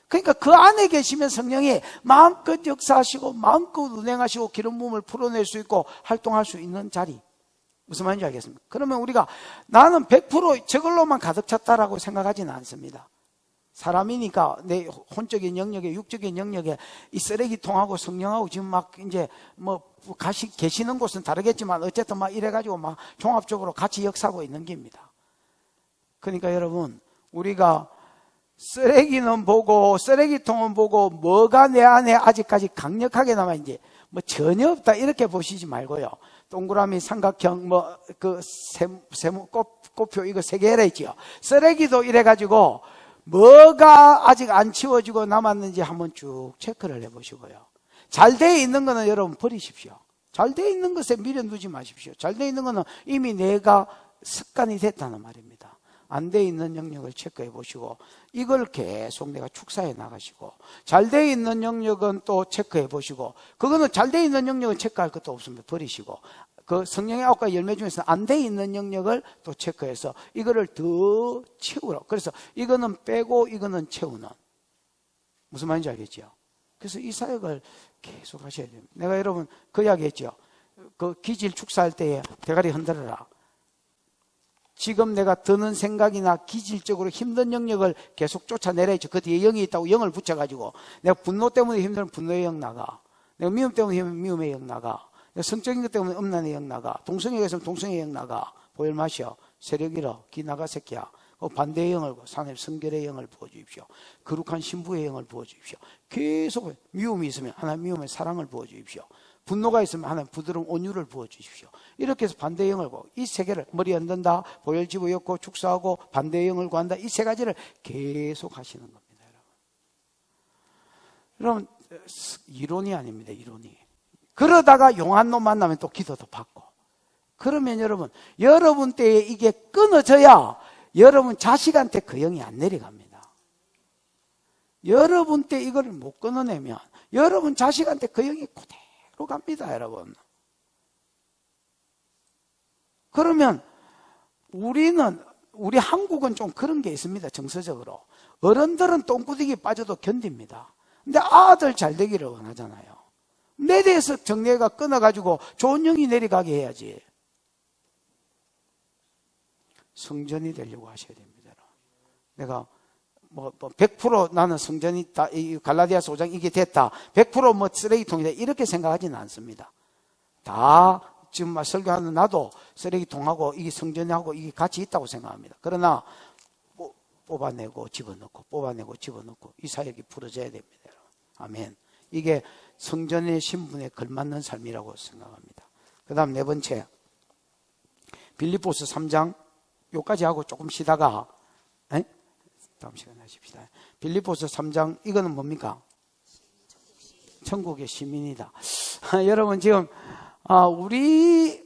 그러니까 그 안에 계시면 성령이 마음껏 역사하시고 마음껏 운행하시고 기름 부음을 풀어낼 수 있고 활동할 수 있는 자리. 무슨 말인지 알겠습니까? 그러면 우리가 나는 100% 저걸로만 가득 찼다라고 생각하지는 않습니다. 사람이니까 내 혼적인 영역에, 육적인 영역에 이 쓰레기통하고 성령하고 지금 막 이제 계시는 곳은 다르겠지만 어쨌든 막 이래가지고 막 종합적으로 같이 역사하고 있는 겁니다. 그러니까 여러분, 우리가 쓰레기는 보고 쓰레기통은 보고 뭐가 내 안에 아직까지 강력하게 남아있는지 전혀 없다 이렇게 보시지 말고요. 동그라미, 삼각형, 세모, 꽃표 이거 3개 해라 했지요. 쓰레기도 이래가지고 뭐가 아직 안 치워지고 남았는지 한번 쭉 체크를 해보시고요. 잘 돼 있는 거는 여러분 버리십시오. 잘 돼 있는 것에 미련 두지 마십시오. 잘 돼 있는 거는 이미 내가 습관이 됐다는 말입니다. 안 돼 있는 영역을 체크해 보시고 이걸 계속 내가 축사해 나가시고, 잘 돼 있는 영역은 또 체크해 보시고, 그거는 잘 돼 있는 영역은 체크할 것도 없으면 버리시고, 그 성령의 9가지 열매 중에서 안 돼 있는 영역을 또 체크해서 이거를 더 채우라. 그래서 이거는 빼고 이거는 채우는. 무슨 말인지 알겠죠? 그래서 이 사역을 계속 하셔야 됩니다. 내가 여러분 그 이야기 했죠. 그 기질 축사할 때에 대가리 흔들어라. 지금 내가 드는 생각이나 기질적으로 힘든 영역을 계속 쫓아내라 했죠. 그 뒤에 영이 있다고 영을 붙여가지고, 내가 분노 때문에 힘들면 분노의 영 나가, 내가 미움 때문에 힘들면 미움의 영 나가, 내가 성적인 것 때문에 음란의 영 나가, 동성애가 있으면 동성애의 영 나가. 보혈 마셔, 세력 잃어, 기 나가 새끼야. 반대의 영을, 사내 성결의 영을 부어주십시오. 거룩한 신부의 영을 부어주십시오. 계속 미움이 있으면 하나님 미움의 사랑을 부어주십시오. 분노가 있으면 하나님 부드러운 온유를 부어주십시오. 이렇게 해서 반대의 영을 구하고, 이 3개를 머리 흔든다, 보혈 집어였고 축사하고 반대의 영을 구한다, 이 3가지를 계속 하시는 겁니다. 여러분 이론이 아닙니다. 이론이. 그러다가 용한 놈 만나면 또 기도도 받고, 그러면 여러분 때에 이게 끊어져야 여러분 자식한테 그 영이 안 내려갑니다. 여러분 때 이걸 못 끊어내면 여러분 자식한테 그 영이 그대로 갑니다, 여러분. 그러면 우리 한국은 좀 그런 게 있습니다. 정서적으로 어른들은 똥구덩이 빠져도 견딥니다. 근데 아들 잘 되기를 원하잖아요. 내 대해서 정례가 끊어가지고 좋은 영이 내려가게 해야지. 성전이 되려고 하셔야 됩니다. 내가 100% 나는 성전이 있다, 갈라디아서 5장 이게 됐다, 100% 쓰레기통이다, 이렇게 생각하지는 않습니다. 다 지금 막 설교하는 나도 쓰레기통하고 이게 성전하고 이게 같이 있다고 생각합니다. 그러나 뽑아내고 집어넣고 뽑아내고 집어넣고 이 사역이 풀어져야 됩니다. 아멘. 이게 성전의 신분에 걸맞는 삶이라고 생각합니다. 그 다음 네 번째, 빌립보서 3장 요까지 하고 조금 쉬다가 다음 시간에 하십시다. 빌립보서 3장 이거는 뭡니까? 천국의 시민이다. 여러분 지금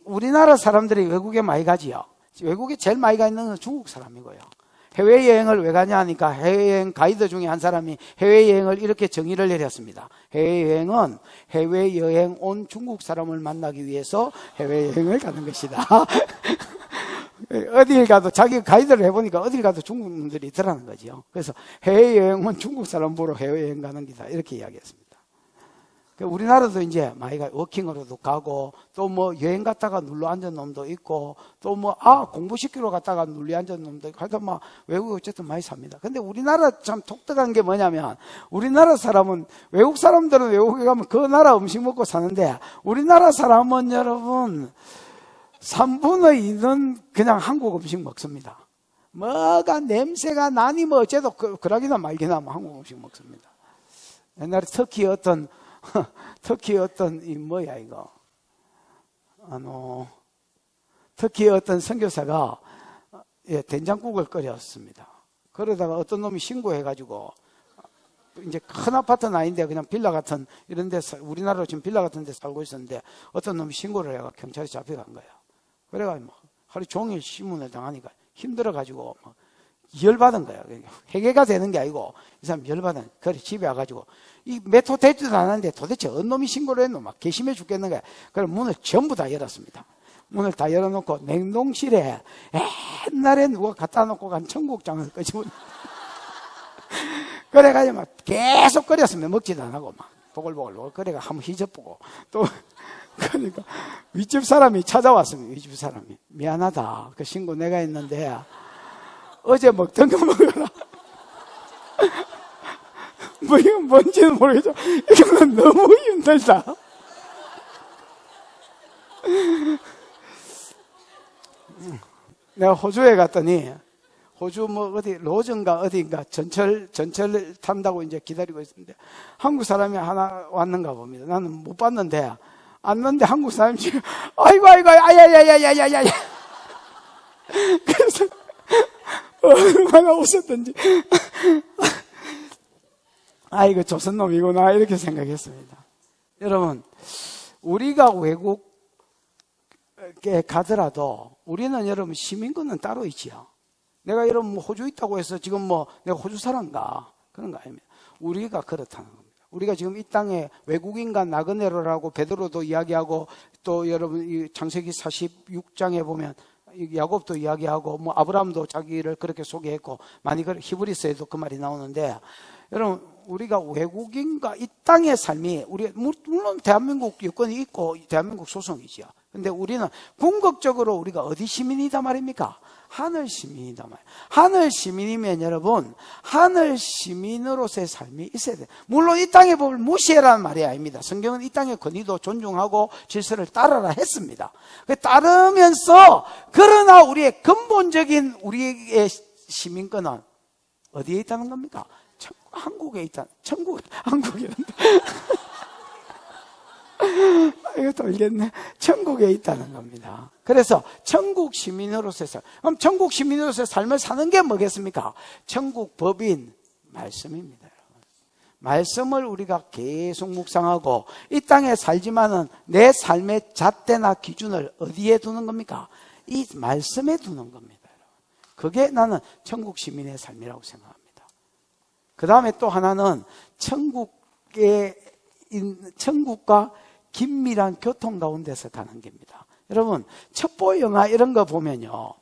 우리나라 사람들이 외국에 많이 가지요. 외국에 제일 많이 가 있는 건 중국 사람이고요. 해외여행을 왜 가냐 하니까 해외여행 가이드 중에 한 사람이 해외여행을 이렇게 정의를 내렸습니다. 해외여행은 해외여행 온 중국 사람을 만나기 위해서 해외여행을 가는 것이다. 어딜 가도 자기가 가이드를 해보니까 어딜 가도 중국 분들이 있더라는 거죠. 그래서 해외여행은 중국 사람 보러 해외여행 가는 기다 이렇게 이야기했습니다. 우리나라도 이제 많이 워킹으로도 가고 또 뭐 여행 갔다가 눌러 앉은 놈도 있고 또 뭐 공부시키러 갔다가 눌러 앉은 놈도 있고 하여튼 막 외국에 어쨌든 많이 삽니다. 근데 우리나라 참 독특한 게 뭐냐면 우리나라 사람은 외국 사람들은 외국에 가면 그 나라 음식 먹고 사는데 우리나라 사람은 여러분 3분의 2는 그냥 한국 음식 먹습니다. 뭐가 냄새가 나니 뭐 어째도 그러기나 말기나 뭐 한국 음식 먹습니다. 옛날에 터키 어떤 이 뭐야 이거 터키의 어떤 선교사가 된장국을 끓였습니다. 그러다가 어떤 놈이 신고해가지고 이제 큰 아파트는 아닌데 그냥 빌라 같은 이런 데 우리나라로 지금 빌라 같은 데 살고 있었는데 어떤 놈이 신고를 해가 경찰에 잡혀간 거예요. 그래가지고 하루 종일 신문을 당하니까 힘들어가지고 열받은 거예요. 회개가 되는 게 아니고 이 사람 열받은. 그래 집에 와가지고 이 몇 호 되지도 않았는데 도대체 어느 놈이 신고를 했노 막 괘씸해 죽겠는 거야. 그래 문을 전부 다 열었습니다. 문을 다 열어놓고 냉동실에 옛날에 누가 갖다 놓고 간 청국장을 끄집어 그래가지고 막 계속 끓였습니다. 먹지도 안 하고 막 보글보글 그래가 한번 휘저보고 또 그러니까 윗집 사람이 찾아왔습니다. 윗집 사람이 미안하다. 그 신고 내가 했는데 어제 먹던 거 먹어라. 뭐 이건 뭔지는 모르겠죠. 이거는 너무 힘들다. 내가 호주에 갔더니 호주 뭐 어디 로즈인가 어디인가 전철 탄다고 이제 기다리고 있었는데 한국 사람이 하나 왔는가 봅니다. 나는 못 봤는데 왔는데 한국 사람이 아이고 아야야야야야야. 그래서 얼마나 웃었던지 이거 조선놈이구나 이렇게 생각했습니다. 여러분 우리가 외국에 가더라도 우리는 여러분 시민권은 따로 있지요. 내가 여러분 뭐 호주 있다고 해서 지금 뭐 내가 호주 사람가 그런 거 아닙니다. 우리가 그렇다는 겁니다. 우리가 지금 이 땅에 외국인과 나그네로라고 베드로도 이야기하고 또 여러분 이 창세기 46장에 보면 야곱도 이야기하고 뭐 아브라함도 자기를 그렇게 소개했고 많이 히브리서에도 그 말이 나오는데 여러분 우리가 외국인과 이 땅의 삶이 우리 물론 대한민국 여건이 있고 대한민국 소송이지요. 근데 우리는 궁극적으로 우리가 어디 시민이다 말입니까? 하늘 시민이다 말이에요. 하늘 시민이면 여러분 하늘 시민으로서의 삶이 있어야 돼요. 물론 이 땅의 법을 무시해라는 말이 아닙니다. 성경은 이 땅의 권위도 존중하고 질서를 따르라 했습니다. 따르면서 그러나 우리의 근본적인 우리의 시민권은 어디에 있다는 겁니까? 한국에 있다. 한국이란다. 이것도 알겠네. 천국에 있다는 겁니다. 그래서 천국 시민으로서의 삶. 그럼 천국 시민으로서의 삶을 사는 게 뭐겠습니까? 천국 법인 말씀입니다. 말씀을 우리가 계속 묵상하고 이 땅에 살지만은 내 삶의 잣대나 기준을 어디에 두는 겁니까? 이 말씀에 두는 겁니다. 그게 나는 천국 시민의 삶이라고 생각합니다. 그 다음에 또 하나는 천국과 긴밀한 교통 가운데서 가는 겁니다. 여러분 첩보 영화 이런 거 보면요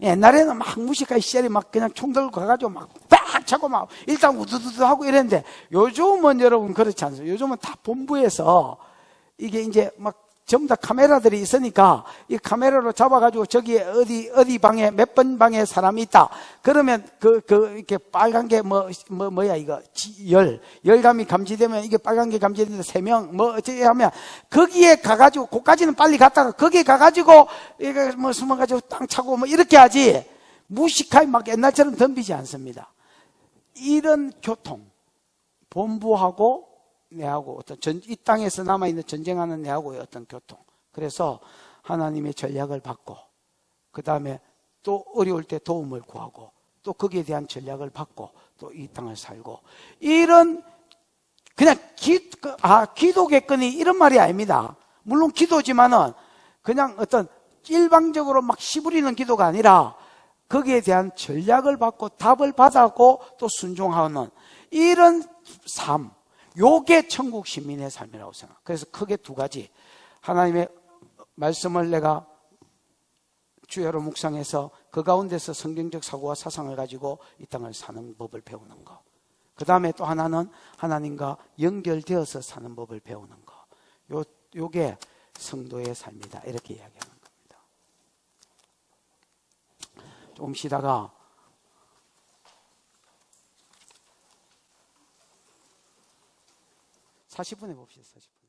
옛날에는 막 무식한 시절에 막 그냥 총 들고 가가지고 막 빡 차고 막 일단 우두두두 하고 이랬는데 요즘은 여러분 그렇지 않습니다. 요즘은 다 본부에서 이게 이제 막 전부 다 카메라들이 있으니까 이 카메라로 잡아가지고 저기에 어디 방에 몇 번 방에 사람이 있다. 그러면 이렇게 빨간 게 뭐야 이거 열감이 감지되면 이게 빨간 게 감지되는데 3명 어떻게 하면 거기에 가가지고 거기까지는 빨리 갔다가 거기에 가가지고 이거 숨어가지고 땅 차고 이렇게 하지 무식하게 막 옛날처럼 덤비지 않습니다. 이런 교통 본부하고 내하고 이 땅에서 남아있는 전쟁하는 내하고의 어떤 교통. 그래서 하나님의 전략을 받고 그 다음에 또 어려울 때 도움을 구하고 또 거기에 대한 전략을 받고 또 이 땅을 살고 이런 그냥 기도겠거니 이런 말이 아닙니다. 물론 기도지만은 그냥 어떤 일방적으로 막 시부리는 기도가 아니라 거기에 대한 전략을 받고 답을 받았고 또 순종하는 이런 삶. 요게 천국 시민의 삶이라고 생각. 그래서 크게 2가지. 하나님의 말씀을 내가 주야로 묵상해서 그 가운데서 성경적 사고와 사상을 가지고 이 땅을 사는 법을 배우는 거. 그 다음에 또 하나는 하나님과 연결되어서 사는 법을 배우는 거. 요게 성도의 삶이다. 이렇게 이야기하는 겁니다. 좀 쉬다가 40분 해봅시다. 40분.